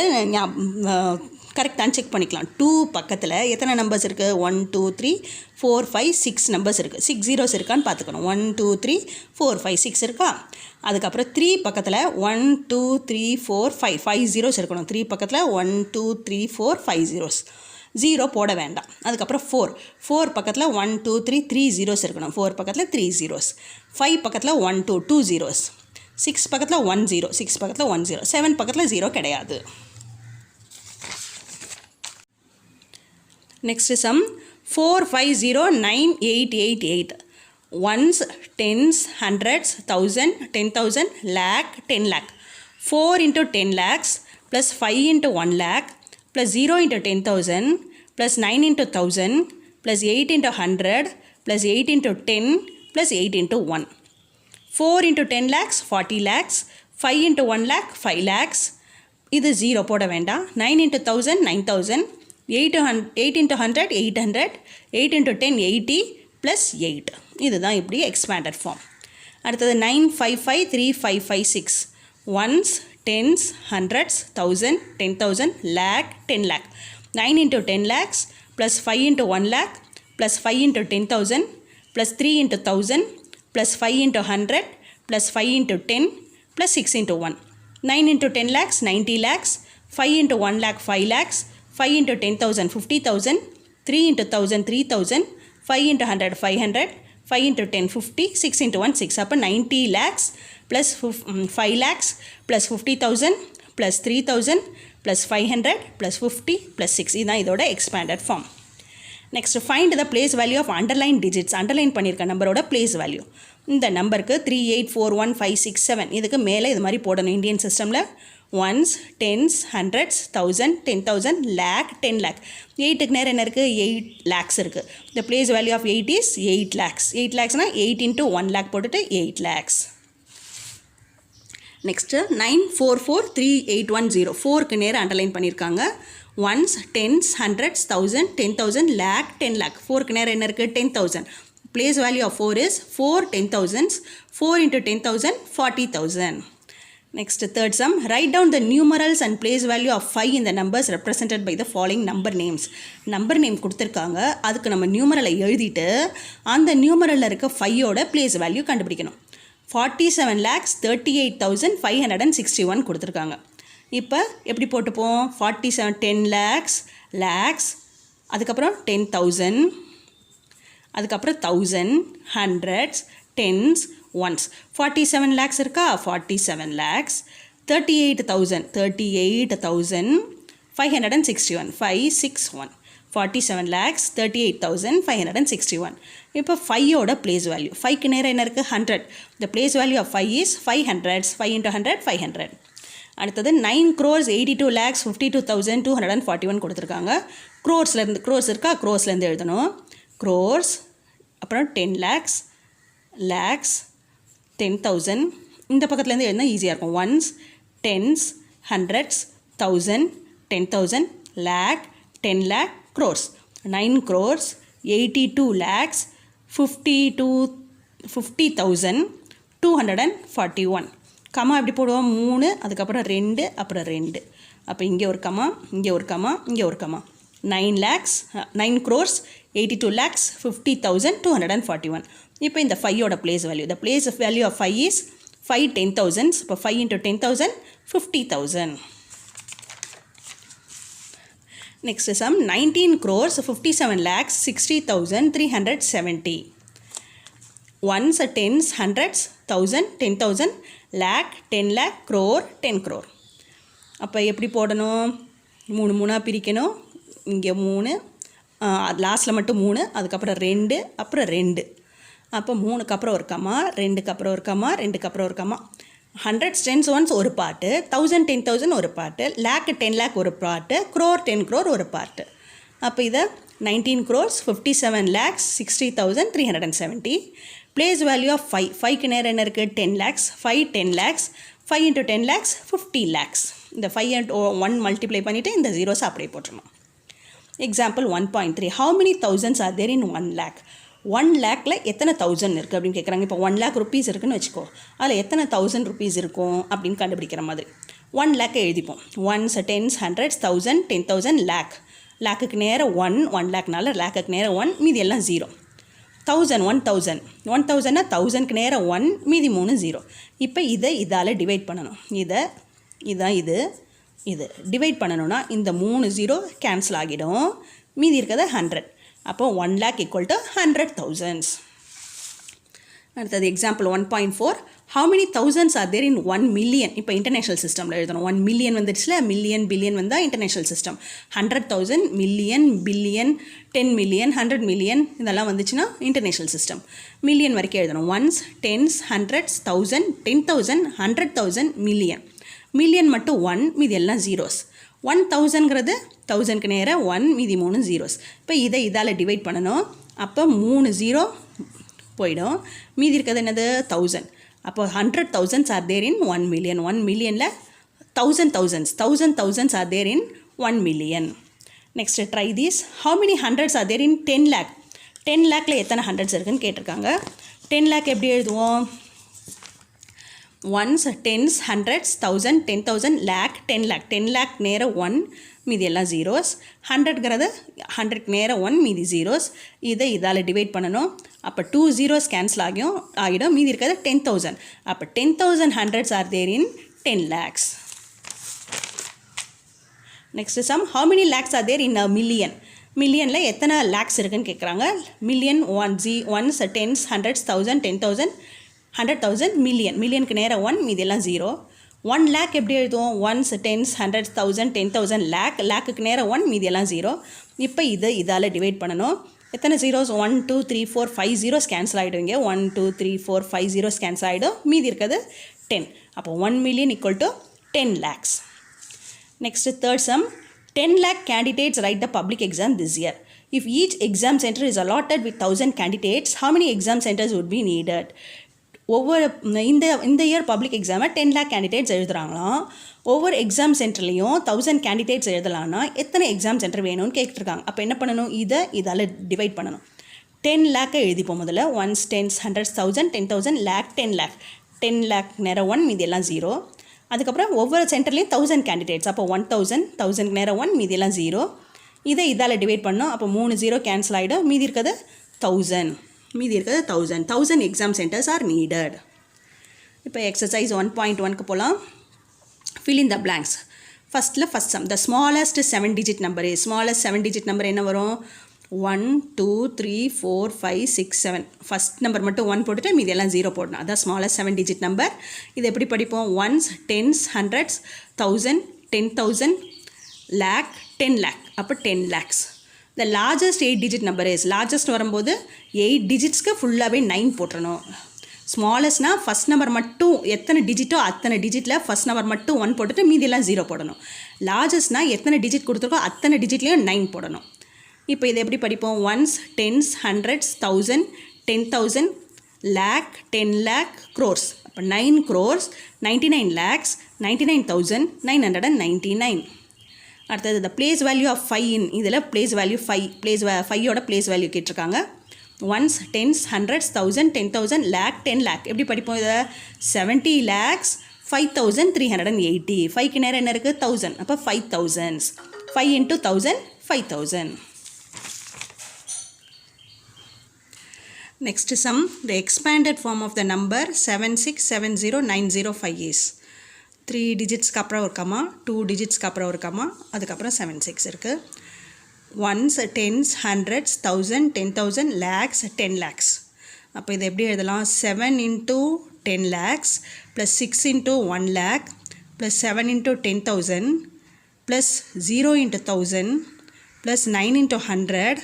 கரெக்டாக செக் பண்ணிக்கலாம். 2 பக்கத்தில் எத்தனை நம்பர்ஸ் இருக்குது 1 2 3 4 5 6 நம்பர்ஸ் இருக்குது. 6 zeros இருக்கான்னு பார்த்துக்கணும். 1 2 3 4 5 6 இருக்கா. அதுக்கப்புறம் 3 பக்கத்தில் 1 2 3 4 5 5 zeros இருக்கணும். 3 பக்கத்தில் 1 2 3 4 5 zeros. 0 போட வேண்டாம். அதுக்கப்புறம் 4 பக்கத்தில் 1 2 3 3 zeros இருக்கணும். 4 பக்கத்தில் 3 zeros. 5 பக்கத்தில் 1 2 2 zeros. 6 பக்கத்தில் 1 0. 6 பக்கத்தில் 1 0. 7 பக்கத்தில் 0 கிடையாது. Next sum 4 5 0 9 8 8 8. Ones, tens, hundreds, thousand, 10,000, lakh, 10 lakh. 4 into 10 lakhs plus 5 into 1 lakh plus 0 into 10,000 plus 9 into 1,000 plus 8 into 100 plus 8 into 10 plus 8 into 1. 4 into 10 lakhs 40 lakhs. 5 into 1 lakh 5 lakhs. இது 0 போட வேண்டாம். 9 into 1,000 9,000. 8 into 100 800. 8 into 10 80 plus 8. இதுதான் இப்படி expanded form. அடுத்தது 9 5 5 3 5 5 6. Ones, tens, hundreds, thousand, 10,000, lakh, 10 lakh. 9 into 10 lakhs plus 5 into 1 lakh plus 5 into 10,000 plus 3 into 1,000 plus 5 into 100 plus 5 into 10 plus 6 into 1. 9 into 10 lakhs 90 lakhs. 5 into 1 lakh 5 lakhs. 5 into 10,000 50,000. 3 into 1,000 3,000. 5 into 100 500. 5 into 10 50. 6 into 1 6. அப்போ 90 lakhs plus 5 lakhs plus 50,000 plus 3,000 plus 500 plus 50 plus 6. இதுதான் இதோட expanded form. Next find the place value of underline digits. Underline பண்ணியிருக்க நம்பரோட place value. இந்த நம்பருக்கு 3 8 4 1 5 6 7 இதுக்கு மேலே இது மாதிரி போடணும். இந்தியன் சிஸ்டமில் ones, tens, hundreds, 1000, 10,000, lakh, 10 lakh. 8க்கு நேரம் என்ன இருக்குது 8 lakhs இருக்குது. The place value of 8 is 8 lakhs. 8 lakhsனா 8 into 1 lakh போட்டுட்டு 8 lakhs. நெக்ஸ்ட்டு 9 4 4 3 8 1 0. 4க்கு நேரம் அண்டர்லைன் பண்ணியிருக்காங்க. Ones, tens, hundreds, 1000, 10,000, lakh, 10 lakh. 4க்கு நேரம் என்ன இருக்குது 10,000. Place value of 4 is 4 10,000s. 4 into 10,000 40,000. Next, third sum. Write down the numerals and place value of 5 in the numbers represented by the following number names. Number name கொடுத்துருக்காங்க. அதுக்கு நம்ம நியூமரலை எழுதிட்டு அந்த நியூமரலில் இருக்க 5ஓட place value கண்டுபிடிக்கணும். 47,38,561 கொடுத்துருக்காங்க. இப்போ எப்படி போட்டுப்போம் 47 10 lakhs lakhs அதுக்கப்புறம் 10,000 அதுக்கப்புறம் 1000 hundreds tens ones. 47 lakhs இருக்கா 47 lakhs 38,561 561 47 lakhs 38,561. இப்போ 5ஓட place value. 5க்கு நேரம் என்ன இருக்குது 100. The place value of 5 is 500. 5 into 100 500. அடுத்தது 9 crores 82 lakhs 52,241 கொடுத்துருக்காங்க. க்ரோர்ஸ்லேருந்து க்ரோர்ஸ் இருக்கா க்ரோர்ஸ்லேருந்து எழுதணும். க்ரோர்ஸ் அப்புறம் 10 lakhs lakhs 10,000 இந்த பக்கத்துலேருந்து எழுதினா ஈஸியாக இருக்கும். Once tens hundreds thousand 10,000 lakh 10 lakh crores 9 crores 82 lakhs 50,241 comma எப்படி போடுவோம் 3 அதுக்கப்புறம் 2 அப்புறம் 2 அப்போ இங்கே ஒரு கமா இங்கே ஒரு கமா இங்கே ஒரு கமா 9 crores 82 lakhs 50,241. இப்போ இந்த 5ஓட place value. The place value of 5 is 5 10,000s. இப்போ 5 into 10,000 50,000. Next sum 19 crores 57 lakhs 60,370. Ones, tens, hundreds, thousand, 10,000, lakh, 10 lakh, crore, 10 crore. அப்போ எப்படி போடணும் 3 3 பிரிக்கணும். இங்கே 3 லாஸ்ட்டில் மட்டும் 3 அதுக்கப்புறம் 2 அப்புறம் 2 அப்போ 3க்கு அப்புறம் ஒரு கமா 2க்கு அப்புறம் ஒரு கமா 2க்கு அப்புறம் ஒரு கமா. ஹண்ட்ரட்ஸ் டென்ஸ் ஒன்ஸ் ஒரு பாட்டு 1000 10,000 ஒரு பாட்டு லேக் 10 lakh ஒரு பாட்டு க்ரோர் 10 crore ஒரு பாட்டு. அப்போ இதை 19 crores 57 lakhs 60,370. Place value of 5க்கு நேரம் என்ன இருக்குது 10 lakhs 5 10 lakhs 5 into 10 lakhs 50 lakhs. இந்த 5 and 1 மல்டிப்ளை பண்ணிவிட்டு இந்த ஜீரோஸ் அப்படியே போட்டுருணும். Example 1.3 how many thousands are there in 1 lakh? 1 lakhல எத்தனை 1000 இருக்குது அப்படின்னு கேட்குறாங்க. இப்போ 1 lakh rupees இருக்குன்னு வச்சுக்கோ அதில் எத்தனை 1000 rupees இருக்கும் அப்படின்னு கண்டுபிடிக்கிற மாதிரி 1 lakh எழுதிப்போம். ஒன்ஸ் டென்ஸ் ஹண்ட்ரட்ஸ் 1000 10,000 lakh லேக்குக்கு நேரம் 1 லேக்னால லேக்குக்கு நேரம் 1 மீதி எல்லாம் 0. 1000 1000னா 1000க்கு நேரம் 1 மீதி 3 0. இப்போ இதை இதால் டிவைட் பண்ணணும். இது டிவைட் பண்ணணும்னா இந்த 3 0 கேன்சல் ஆகிடும் மீதி இருக்கிறது 100. அப்போ 1 lakh equal to 100,000. அடுத்தது example 1.4 how many thousands are there in 1 million? இப்போ இன்டர்நேஷ்னல் சிஸ்டமில் எழுதணும். 1 million வந்துடுச்சுல மில்லியன் பில்லியன் வந்தால் international system 100,000 million billion 10 million 100 million இதெல்லாம் வந்துச்சுன்னா இன்டர்நேஷ்னல் சிஸ்டம் மில்லியன் வரைக்கும் எழுதணும். ஒன்ஸ் டென்ஸ் ஹண்ட்ரட்ஸ் 1000 10,000 100,000 மில்லியன் மட்டும் 1 மீதி எல்லாம் ஜீரோஸ். 1000ங்கிறது 1000க்கு நேரம் 1 மீதி 3 ஜீரோஸ். இப்போ இதை இதால் டிவைட் பண்ணணும். அப்போ 3 0 போயிடும் மீதி இருக்கிறது என்னது 1000. அப்போ 100,000s are there in 1 million. 1 millionல 1000 thousands are there in 1 million. Next try this. How many hundreds are there in 10 lakh? 10 lakhல எத்தனை ஹண்ட்ரட்ஸ் இருக்குன்னு கேட்டிருக்காங்க. 10 lakh எப்படி எழுதுவோம்? Ones tens hundreds 1000 10,000 lakh 10 lakh நேரம் 1 மீதி எல்லாம் ஜீரோஸ். 100ங்கிறது 100க்கு நேரம் 1 மீதி ஜீரோஸ். இதை இதால் டிவைட் பண்ணணும். அப்போ 2 zeros கேன்சல் ஆகிடும் மீதி இருக்கிறது 10,000. அப்போ 10,000 hundreds are there in 10 lakhs. Next sum how many lakhs are there in a million? மில்லியனில் எத்தனை லேக்ஸ் இருக்குன்னு கேட்குறாங்க. மில்லியன் ஒன்ஸ் டென்ஸ் ஹண்ட்ரட்ஸ் 1000 10,000 100,000 மில்லியனுக்கு நேரம் 1 மீதி எல்லாம் 0. 1 lakh எப்படி எழுதுவோம்? ஒன்ஸ் டென்ஸ் ஹண்ட்ரட்ஸ் 1000 10,000 லேக்குக்கு நேரம் 1 மீதி எல்லாம் 0. இப்போ இதால் டிவைட் பண்ணணும். எத்தனை ஜீரோஸ்? 1 2 3 4 5 zeros கேன்சல் ஆகிடுவீங்க. 1 2 3 4 5 zeros கேன்சல் ஆகிடும் மீதி இருக்கிறது 10. அப்போ 1 million equal to 10 lakhs. Next third sum 10 lakh candidates write the public exam this year. If each exam center is allotted with 1000 candidates, how many exam centers would be needed? ஒவ்வொரு இந்த year public எக்ஸாமை 10 lakh candidates எழுதுகிறாங்களாம். ஒவ்வொரு exam சென்டர்லேயும் 1000 candidates எழுதலான்னா எத்தனை exam centre வேணும்னு கேட்டுருக்காங்க. அப்போ என்ன பண்ணணும்? இதால் டிவைட் பண்ணணும். 10 lakh எழுதிப்போம் முதல்ல. Once tens hundreds 1000 10,000 lakh 10 lakh நேரம் 1 மீதி எல்லாம் 0. அதுக்கப்புறம் ஒவ்வொரு சென்டர்லேயும் 1000 கேண்டிடேட்ஸ். அப்போ 1000 நேரம் 1 மீதி எல்லாம் 0. இதால் டிவைட் பண்ணோம். அப்போ 3 0 கேன்சல் ஆகிடும் மீதி இருக்கிறது 1000 எக்ஸாம் சென்டர்ஸ் ஆர் நீடட். இப்போ எக்ஸசைஸ் 1.1க்கு போகலாம். fill in the blanks. First sum the smallest 7 digit number is. smallest 7 digit number என்ன வரும்? 1 2 3 4 5 6 7. ஃபஸ்ட் நம்பர் மட்டும் 1 போட்டுட்டு மீதி எல்லாம் 0 போடணும். அதான் ஸ்மாலஸ்ட் 7 digit நம்பர். இது எப்படி படிப்போம்? Ones tens hundreds 1000 10,000 lakh 10 lakh. அப்போ 10 lakhs. the largest 8 digit number is largest வரும்போது 8 digitsக்கு ஃபுல்லாகவே 9 போட்டுறணும். ஸ்மாலஸ்ட்னா ஃபஸ்ட் நம்பர் மட்டும் எத்தனை டிஜிட்டோ அத்தனை டிஜிட்டில் ஃபஸ்ட் நம்பர் மட்டும் 1 போட்டுட்டு மீதியெல்லாம் 0 போடணும். லார்ஜஸ்ட்னா எத்தனை டிஜிட் கொடுத்துருக்கோ அத்தனை டிஜிட்லேயும் 9 போடணும். இப்போ இதை எப்படி படிப்போம்? Ones, tens, hundreds, 1000, 10,000, lakh, 10 lakh, crores. அப்போ 9 crores, 99 lakhs, 99,999. அடுத்தது the place value of 5 in இதில் place value 5 5யோட place value கேட்டிருக்காங்க. Ones, tens, hundreds, 1000, 10,000, lakh, 10 lakh. எப்படி படிப்போம் இதை? 70 lakhs, 5,380. 5க்கு நேரம் என்ன இருக்குது? 1000. அப்போ 5,000. 5 into 1000, 5,000. Next sum, the expanded form of the number 7670905 is 3 digitsக்கு அப்புறம் ஒரு கமா, 2 digitsக்கு அப்புறம் ஒரு கமா, அதுக்கப்புறம் 76 இருக்குது. Ones, tens, hundreds, 1000, 10,000, lakhs, 10 lakhs. அப்போ இதை எப்படி எழுதலாம்? 7 into 10 lakhs plus 6 into 1 lakh plus 7 into 10,000 plus 0 into 1000 plus 9 into 100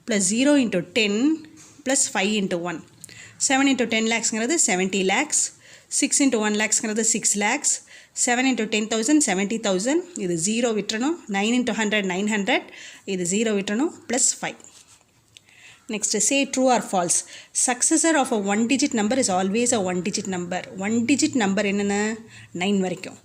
plus 0 into 10 plus 5 into 1. 7 into 10 lakhsங்கிறது 70 lakhs, 6 into 1 lakhsங்கிறது 6 lakhs, 7 into 10,000 70,000, இது 0 விட்டுறணும். 9 into 100 900, இது 0 விட்டுறணும், plus 5. Next, say true or false. Successor of a one digit number is always a one digit number. One digit number என்னென்ன? 9 வரைக்கும்.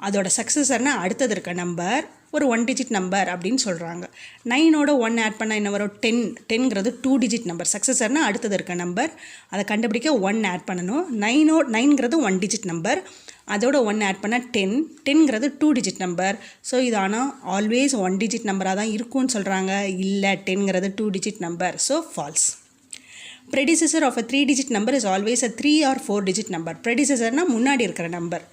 அதோட சக்ஸஸர்னா அடுத்தது இருக்க number ஒரு 1 digit நம்பர் அப்படின்னு சொல்கிறாங்க. 9ஓட 1 ஆட் பண்ணால் என்ன வரும்? 10. 10ங்கிறது 2 digit நம்பர். சக்ஸஸர்னா அடுத்தது இருக்க நம்பர், அதை கண்டுபிடிக்க 1 ஆட் பண்ணணும். 9ங்கிறது 1 digit நம்பர், அதோட 1 ஆட் பண்ணால் 10. 10ங்கிறது 2 digit நம்பர். ஸோ இது ஆனால் ஆல்வேஸ் 1 digit நம்பராக தான் இருக்கும்னு சொல்கிறாங்க. இல்லை, 10ங்கிறது 2 digit number. So false. predecessor of a 3 digit number is always a 3 or 4 digit number. predecessorனா முன்னாடி இருக்கிற நம்பர்.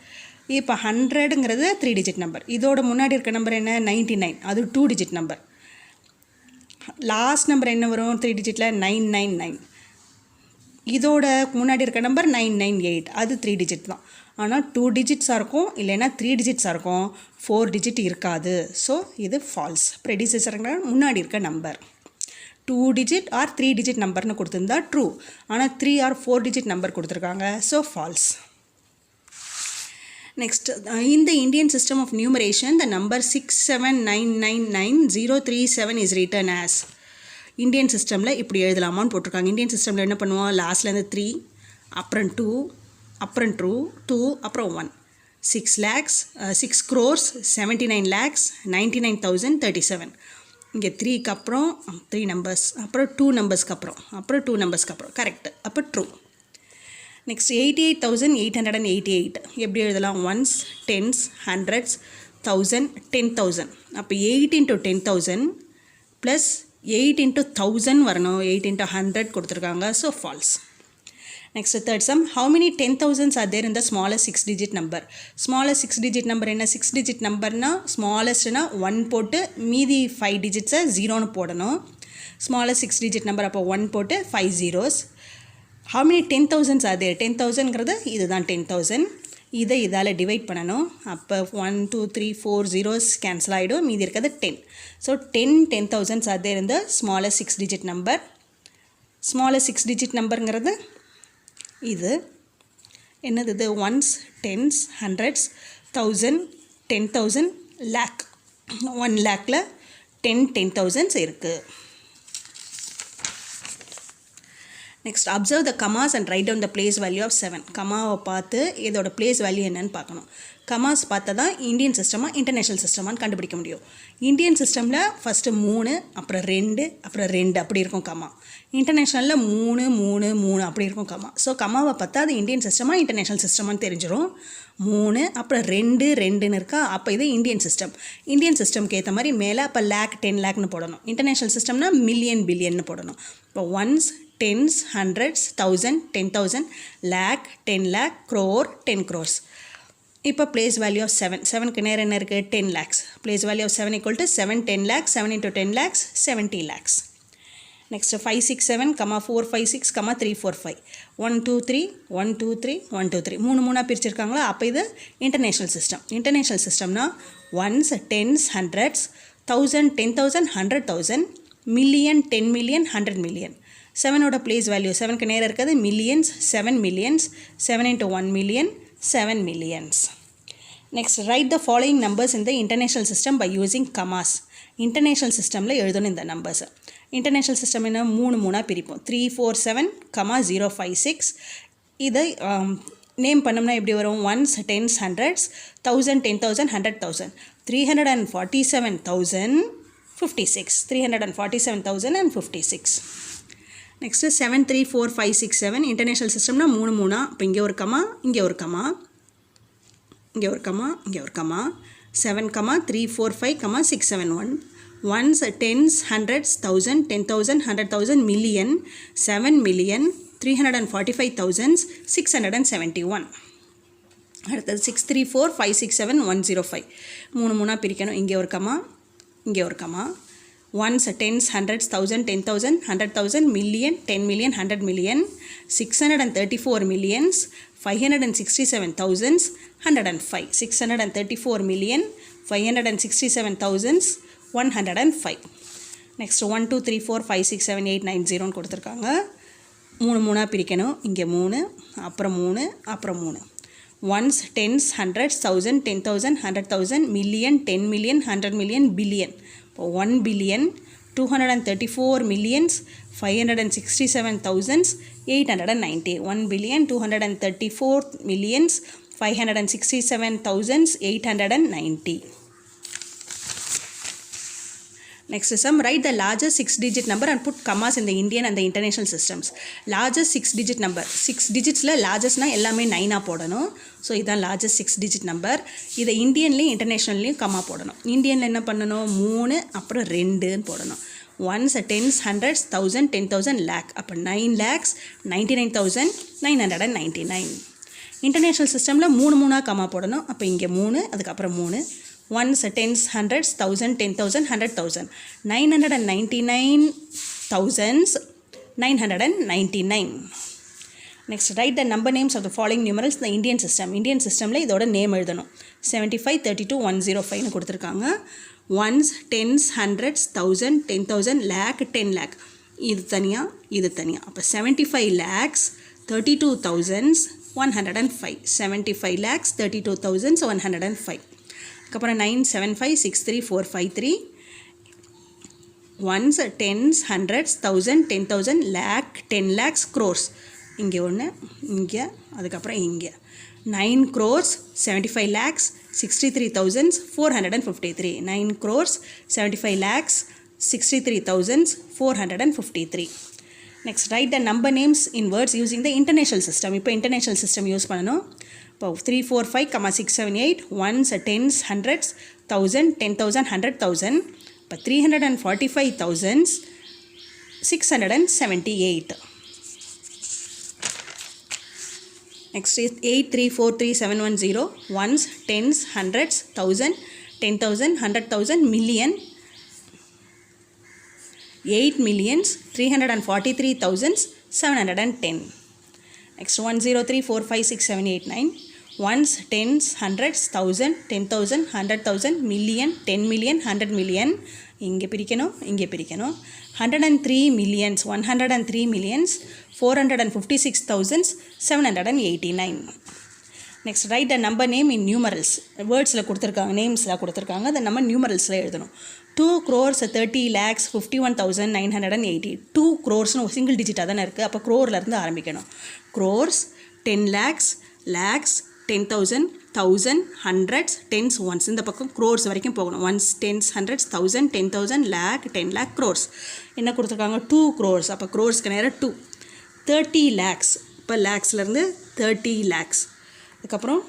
இப்போ 100ங்கிறது 3 digit நம்பர், இதோட முன்னாடி இருக்க நம்பர் என்ன? 99, அது 2 digit நம்பர். லாஸ்ட் நம்பர் என்ன வரும் 3 digitல? 999. இதோட முன்னாடி இருக்க நம்பர் 998, அது 3 digit தான். ஆனால் 2 digitsஆக இருக்கும், இல்லைன்னா 3 digitsஆக இருக்கும், 4 digit இருக்காது. ஸோ இது ஃபால்ஸ். ப்ரெடிசெசருங்கிற முன்னாடி இருக்க நம்பர் 2 digit or 3 digit நம்பர்னு கொடுத்துருந்தா ட்ரூ, ஆனால் 3 or 4 digit நம்பர் கொடுத்துருக்காங்க. So false. Next, in the Indian system of numeration, the number 679999037 is written as. Indian சிஸ்டமில் இப்படி எழுதலாமான்னு போட்டிருக்காங்க. இந்தியன் சிஸ்டமில் என்ன பண்ணுவோம்? லாஸ்ட்லேருந்து 3, அப்புறம் 2, அப்புறம் 2, அப்புறம் 1. 6 lakhs, 6 crores, 79 lakhs, 99,037. இங்கே 3க்கு அப்புறம் 3 numbers, அப்புறம் 2 numbersக்கு அப்புறம் 2 numbersக்கு அப்புறம் கரெக்ட். அப்போ ட்ரூ. நெக்ஸ்ட் 88,888 எப்படி எழுதலாம்? Ones, tens, hundreds, 1000, 10,000. அப்போ 8 into 10,000 ப்ளஸ் 8 into 1000 வரணும். 8 into 100 கொடுத்துருக்காங்க. So false. Next third sum. How many 10,000s are there in the smallest 6 digit number? Smallest 6 digit number என்ன? 6 digit நம்பர்னா ஸ்மாலஸ்ட்னா 1 போட்டு மீதி 5 digitsை 0ன்னு போடணும். ஸ்மாலஸ்ட் 6 digit நம்பர் அப்போ 1 போட்டு 5 zeros. how many 10,000s are there? 10,000ங்கிறது இதுதான் 10,000. இதை இதால் டிவைட் பண்ணணும். அப்போ 1 2 3 4 zeros கேன்சல் ஆகிடும், மீதி இருக்கிறது 10. So 10,000s are there in the smallest 6 digit number. smallest 6 digit நம்பருங்கிறது இது என்னது? இது ஒன்ஸ், டென்ஸ், ஹண்ட்ரட்ஸ், 1000, 10,000, lakh. 1 lakhல 10,000s இருக்குது. Next observe the commas and write down the place value of 7. கமாவை பார்த்து இதோட பிளேஸ் வேல்யூ என்னன்னு பார்க்கணும். கமாஸ் பார்த்தா தான் இந்தியன் சிஸ்டமாக இன்டர்நேஷ்னல் சிஸ்டமானு கண்டுபிடிக்க முடியும். இந்தியன் சிஸ்டமில் ஃபஸ்ட்டு 3, அப்புறம் 2, அப்புறம் 2 அப்படி இருக்கும் கமா. இன்டர்நேஷ்னலில் 3 3 3 அப்படி இருக்கும் கமா. ஸோ கமாவை பார்த்தா அது இந்தியன் சிஸ்டமாக இன்டர்நேஷ்னல் சிஸ்டமானு தெரிஞ்சிடும். 3 அப்புறம் 2 2ன்னு இருக்கா, அப்போ இது இந்தியன் சிஸ்டம். இந்தியன் சிஸ்டம்க்கு ஏற்ற மாதிரி மேலே அப்போ லேக் 10 lakhன்னு போடணும். இன்டர்நேஷ்னல் சிஸ்டம்னா மில்லியன் பில்லியன்னு போடணும். இப்போ ones, tens, hundreds, 1000, 10,000, lakh, 10 lakh, crore, 10 crores. இப்போ பிளேஸ் வேல்யூ ஆஃப் 7. 7க்கு நேரம் என்ன இருக்குது? 10 lakhs. Place value of 7 = 7 10 lakhs. 7 into 10 lakhs, 70 lakhs. Next 5 6 7, 4 5 6, 3 4 5. 1 2 3 1 2 3 1 2 3 3 பிரிச்சிருக்காங்களா? அப்போ இது இன்டர்நேஷ்னல் சிஸ்டம். இன்டர்நேஷ்னல் சிஸ்டம்னா ones, tens, hundreds, 1000, 10,000, 100,000, million, 10 million, 100 million. 7ஓட பிளேஸ் வேல்யூ 7க்கு நேராக இருக்கிறது millions, 7 millions, 7 into 1 million, 7 millions. Next, write the following numbers in the international system by using commas. International systemல எழுதணும் இந்த நம்பர்ஸ். இன்டர்நேஷ்னல் சிஸ்டம் என்ன 3 பிரிப்போம். 347, 056. இதை நேம் பண்ணோம்னா எப்படி வரும்? Ones, tens, hundreds, 1000, 10,000, 100,000. 347,056. 347,056. Next 734,567. International சிஸ்டம்னா 3 இப்போ இங்கே ஒரு கமா, இங்கே ஒரு கமா, இங்கே ஒரு கமா, இங்கே ஒரு comma. 7, 345, 671. Ones, tens, hundreds, 1000, 10,000, 100,000, million, 7 million, 345,671. அடுத்தது 634,567, 105. 3 பிரிக்கணும். இங்கே ஒரு கமா, இங்கே ஒரு comma. Ones, tens, hundreds, 1000, 10,000, 100,000, million, 10 million, 100 million, 634 millions, 567,000, 105. 634 million, 567,000, 105. Next 1 2 3 4 5 6 7 8 9 0ன்னு கொடுத்துருக்காங்க. 3 பிரிக்கணும். இங்கே 3, அப்புறம் 3, அப்புறம் 3. Ones, tens, hundreds, 1000, 10,000, 100,000, million, 10 million, 100 million, billion. இப்போ 1 billion, 234 millions, 567,890. 1 billion, 234 millions, 567,890. Next sum, write the largest 6-digit number and put commas in the Indian and the international systems. Largest 6-digit number. 6 digitsல largestனா எல்லாமே 9 போடணும். So இதுதான் largest 6-digit number. இதை இந்தியன்லேயும் இன்டர்நேஷ்னல்லையும் கம்மா போடணும். இந்தியனில் என்ன பண்ணணும்? 3 அப்புறம் 2ன்னு போடணும். Ones, tens, hundreds, 1000, 10,000, lakh. அப்போ 9,99,999. இன்டர்நேஷ்னல் சிஸ்டமில் 3 கம்மா போடணும். அப்போ இங்கே 3, அதுக்கப்புறம் 3. Ones, tens, hundreds, 1000, 10,000, 100,000. 999,999. Next, write the number names of the following numerals in the Indian system. Indian systemல இதோட நேம் எழுதணும். 75, 32, 105ன்னு கொடுத்துருக்காங்க. Ones, tens, hundreds, 1000, 10,000, lakh, 10 lakh. இது தனியாக, இது தனியாக. அப்போ 75 lakhs, 32,105. 75 lakhs, 32,105. அப்புறம் 975,63453. Ones, tens, hundreds, 1000, 10,000, lakh, 10 lakhs, crores. இங்கே ஒன்று, இங்கே, அதுக்கப்புறம் இங்கே. 9 crores, 75 lakhs, 63,453. 9 crores, 75 lakhs, 63,453. Next, write the number names in words using the international system. இப்போ international system யூஸ் பண்ணணும். இப்போ 3 4 5, 6 7 8. Ones, tens, hundreds, 1000, 10,000, 100,000. இப்போ 345,678. Next is 8 3 4 3 7 1 0. Ones, tens, hundreds, 1000, 10,000, 100,000, million. 8 millions, 343,710. Next 1 0 3 4 5 6 7 8 9. Ones, tens, hundreds, 1000, 10,000, 100,000, million, 10 million, 100 million. இங்கே பிரிக்கணும், இங்கே பிரிக்கணும். 103 millions, 103 millions, 456,789. Next write the number name in numerals. வேர்ட்ஸில் கொடுத்துருக்காங்க, நேம்ஸில் கொடுத்துருக்காங்க, அதை நம்ம நியூமரல்ஸில் எழுதணும். 2 crores, 30 lakhs, 51,980. 2 crores ஒரு சிங்கிள் டிஜிட்டாக தானே இருக்குது. அப்போ க்ரோர்லேருந்து ஆரம்பிக்கணும். Crores, 10 lakhs, lakhs, 10,000, 1000, hundreds, tens, ones. இந்த பக்கம் க்ரோர்ஸ் வரைக்கும் போகணும். Ones, tens, hundreds, 1000, 10,000, lakh, 10 lakh, crores. என்ன கொடுத்துருக்காங்க? 2 crores. அப்போ க்ரோர்ஸ்க்கு நேரம் 2. 30 lakhs. இப்போ லேக்ஸ்லேருந்து 30 lakhs. அதுக்கப்புறம்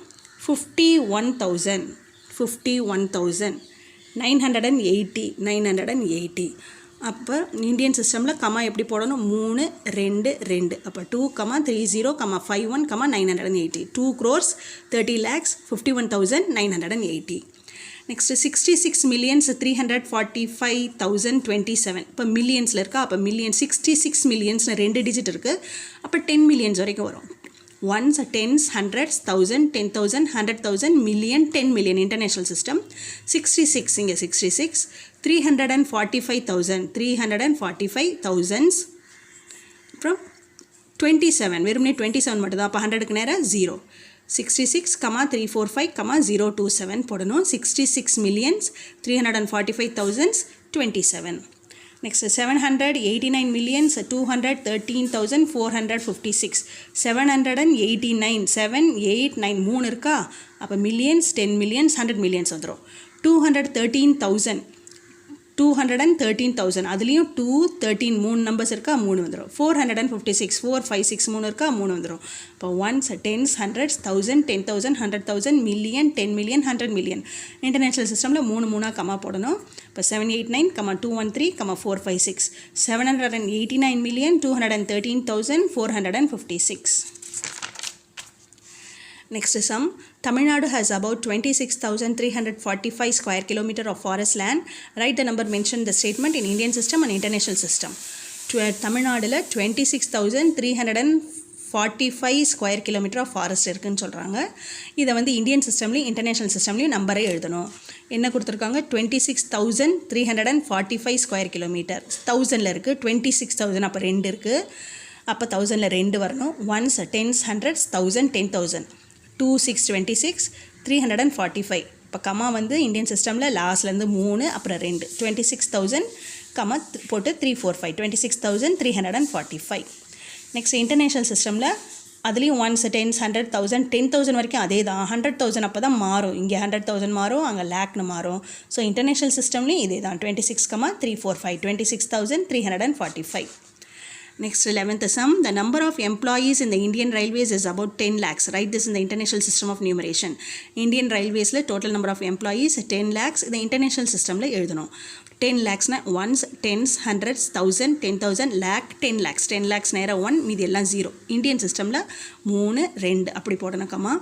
51,000, 980. அப்போ இந்தியன் சிஸ்டமில் கமா எப்படி போடணும்? 3 2 2. அப்போ 2, 30, 51, 980. 2 crores, 30 lakhs, 51,980. நெக்ஸ்ட்டு 66,345,027. இப்போ மில்லியன்ஸில் இருக்கா? அப்போ மில்லியன் 66 மில்லியன்ஸ் 2 டிஜிட் இருக்குது. அப்போ 10 மில்லியன்ஸ் வரைக்கும் வரும். ones, tens, hundreds, thousand, 10,000, 100,000, million, 10 million. International system. 66 இங்கே 66. 345,000, 345,000s. அப்புறம் 27 வெறுமனே 27 மட்டும்தான். அப்போ 100க்கு நேரம் 0. 66, 345, 027 போடணும். 66 millions, 345,000s, 27. Next 789 millions, 213,456. 789, 789 3 இருக்கா? அப்போ millions, 10 millions, 100 millions வந்துடும். 213,000 அதுலேயும் 213 3 நம்பர்ஸ் இருக்கா? 3 வந்துடும். 456, 456 3 இருக்கா? 3 வந்துடும். இப்போ ones, tens, hundreds, 1000, 10,000, 100,000, million, 10 million, 100 million. International சிஸ்டமில் 3 கமா போடணும். இப்போ 789, 213, 456. 789 million, 213,456. Next sum. Tamil Nadu has about 26,345 square kilometer of forest land. Write the number mentioned the statement in Indian system and international system. Tamil Nadu 26,345 square kilometer of forest இருக்குன்னு சொல்கிறாங்க. இதை வந்து Indian சிஸ்டம்லேயும் international சிஸ்டம்லேயும் நம்பரே எழுதணும். என்ன கொடுத்துருக்காங்க? 26,345 square kilometre. 1000ல் இருக்குது. 26,000 அப்போ 2 இருக்குது. அப்போ 1000ல் 2 வரணும். Ones, tens, hundreds, 1000, 10,000. 2, 6, 26, 345. இப்போ கமா வந்து இந்தியன் சிஸ்டமில் லாஸ்ட்லேருந்து 3 அப்புறம் 2. 26,000 கமா போட்டு 345. 26,345. நெக்ஸ்ட் இன்டர்நேஷ்னல் சிஸ்டமில் அதுலேயும் ஒன்ஸ், டென்ஸ், 100, 1000, 10,000 வரைக்கும் அதே தான். 100,000 அப்போ தான் மாறும். இங்கே 100,000 மாறும், அங்கே லேக்னு மாறும். ஸோ இன்டர்நேஷ்னல் சிஸ்டம்லேயும் இதே தான். 26,345. 26,345. Next 11th sum. The number of employees in the Indian Railways is about 10 lakhs. Write this in the international system of numeration. Indian Railways total number of employees 10 lakhs. The international system எழுதணும். 10 lakhs na ones, tens, hundreds, 1000, 10,000, lakh, 10 lakhs. 10 lakhs நேரா 1, மீதி எல்லாம் 0. Indian சிஸ்டமில் 3, 2 அப்படி போடணும் comma.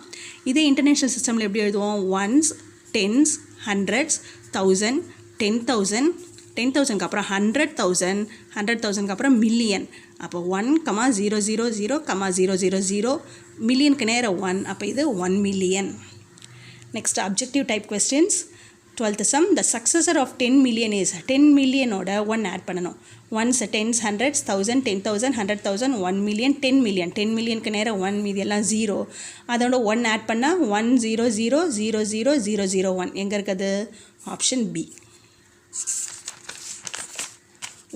இதே international சிஸ்டமில் எப்படி எழுதுவோம்? ஒன்ஸ், டென்ஸ், ஹண்ட்ரட்ஸ், 1000, 10,000, 10,000க்கு அப்புறம் 100,000, 100,000க்கு அப்புறம் மில்லியன். அப்போ 1,000,000, மில்லியனுக்கு நேரம் 1. அப்போ இது 1 million. Next objective type questions. 12th sum. The successor of 10 million is 10 millionோட 1 ஆட் பண்ணணும். Ones, tens, hundreds, 1000, 10,000, 100,000, 1 million, 10 million. 10 millionக்கு நேரம் 1, மீதி எல்லாம் 0. அதோட 1 ஆட் பண்ணால் 1,000,000,001. எங்கே இருக்குது? Option B.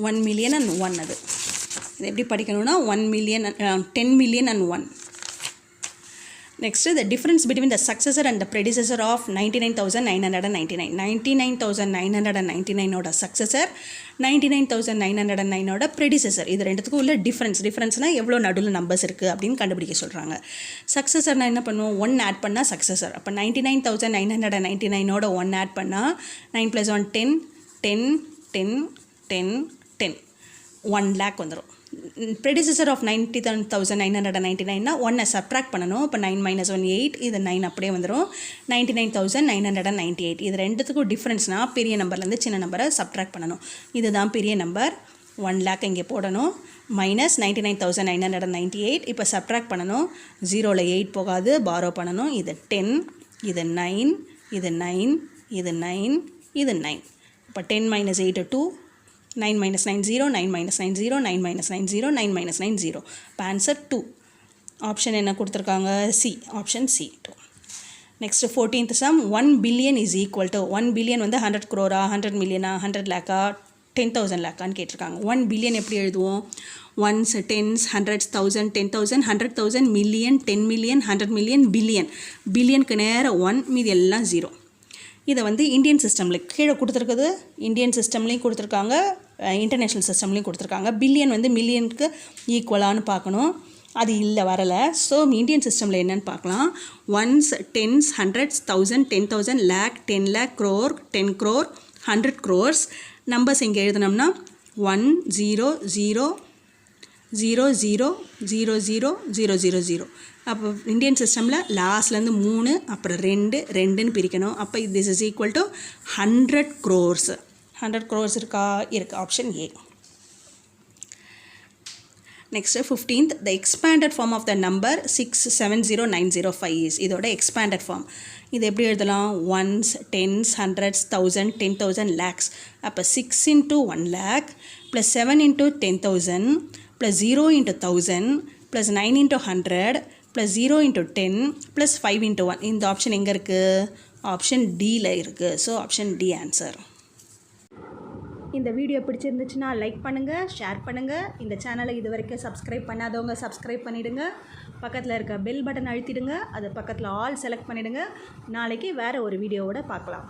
1 million and 1 அது. இது எப்படி படிக்கணும்னா 1 million, 10 million and 1. Next, the difference between the successor and the predecessor of 99,999. 99,999 ஓட successor, 99,909 ஓட predecessor. இது ரெண்டுத்துக்கும் உள்ள டிஃப்ரென்ஸ்னால் எவ்வளோ நடுவில் நம்பர்ஸ் இருக்குது அப்படின்னு கண்டுபிடிக்க சொல்கிறாங்க. சக்ஸஸர்னால் என்ன பண்ணுவோம்? 1 ஆட் பண்ணால் சக்ஸஸர். அப்போ 99,999 ஓட 1 ஆட் பண்ணால் 9 + 1 10, 10, 10, 10, 10, 1 lakh வந்துடும். ப்ரெடிசஸர் ஆஃப் 90,999னா 1 சப்ட்ராக்ட் பண்ணணும். இப்போ 9 - 1 8, இது 9 அப்படியே வந்துடும். 99,998. இது ரெண்டுத்துக்கும் டிஃப்ரென்ஸ்னால் பெரிய நம்பர்லேருந்து சின்ன நம்பரை சப்ட்ராக்ட் பண்ணணும். இதுதான் பெரிய நம்பர். 1 lakh இங்கே போடணும். மைனஸ் 99,998. இப்போ சப்ட்ராக்ட் பண்ணணும். 0ல் 8 போகாது, பாரோ பண்ணணும். இது 10, இது 9, இது 9, இது 9, இது 9. இப்போ 10 - 8 2, 9 - 9 0, 9 - 9 0, 9 - 9 0, 9 - 9 0. இப்போ ஆன்சர் 2. ஆப்ஷன் என்ன கொடுத்துருக்காங்க? C. Option C 2. Next 14th sum. 1 billion is equal to 1 billion வந்து 100 crore, 100 million, 100 lakh, 10,000 lakh கேட்டிருக்காங்க. 1 billion எப்படி எழுதுவோம்? Ones, tens, hundreds, 1000, 10,000, 100,000, million, 10 million, 100 million, billion. பில்லியனுக்கு நேரம் 1, மீதி எல்லாம் 0. இதை வந்து இந்தியன் சிஸ்டமில் கீழே கொடுத்துருக்குது. இந்தியன் சிஸ்டம்லேயும் கொடுத்துருக்காங்க, இன்டர்நேஷ்னல் சிஸ்டம்லேயும் கொடுத்துருக்காங்க. பில்லியன் வந்து மில்லியனுக்கு ஈக்குவலானு பார்க்கணும். அது இல்லை, வரலை. ஸோ இந்தியன் சிஸ்டமில் என்னென்னு பார்க்கலாம். Ones, tens, hundreds, 1000, 10,000, lakh, 10 lakh, crore, 10 crore, 100 crores. Numbers இங்கே எழுதினோம்னா 1 0 0 0 0 0 0 0 0 0. அப்போ இந்தியன் சிஸ்டமில் லாஸ்ட்லேருந்து 3 அப்புறம் 2 2ன்னு பிரிக்கணும். அப்போ this is equal to 100 crores. 100 crores இருக்கா? இருக்குது. Option A. Next 15th, the expanded form of the number 670905 is இதோட expanded form. இது எப்படி எழுதலாம்? ones, tens, hundreds, thousand, 10,000, lakhs. அப்போ 6 into 1 lakh plus 7 into 10,000 plus 0 into 1000 plus 9 into 100 plus 0 into 10 plus 5 into 1. இந்த option எங்கே இருக்குது? Option டியில் இருக்குது. So option D answer. இந்த வீடியோ பிடிச்சிருந்துச்சுன்னா லைக் பண்ணுங்கள், ஷேர் பண்ணுங்கள். இந்த சேனலை இது வரைக்கும் சப்ஸ்கிரைப் பண்ணாதவங்க சப்ஸ்கிரைப் பண்ணிவிடுங்க. பக்கத்தில் இருக்க பெல் பட்டன் அழுத்திடுங்க. அது பக்கத்தில் ஆல் செலக்ட் பண்ணிவிடுங்க. நாளைக்கு வேறு ஒரு வீடியோவோட பார்க்கலாம்.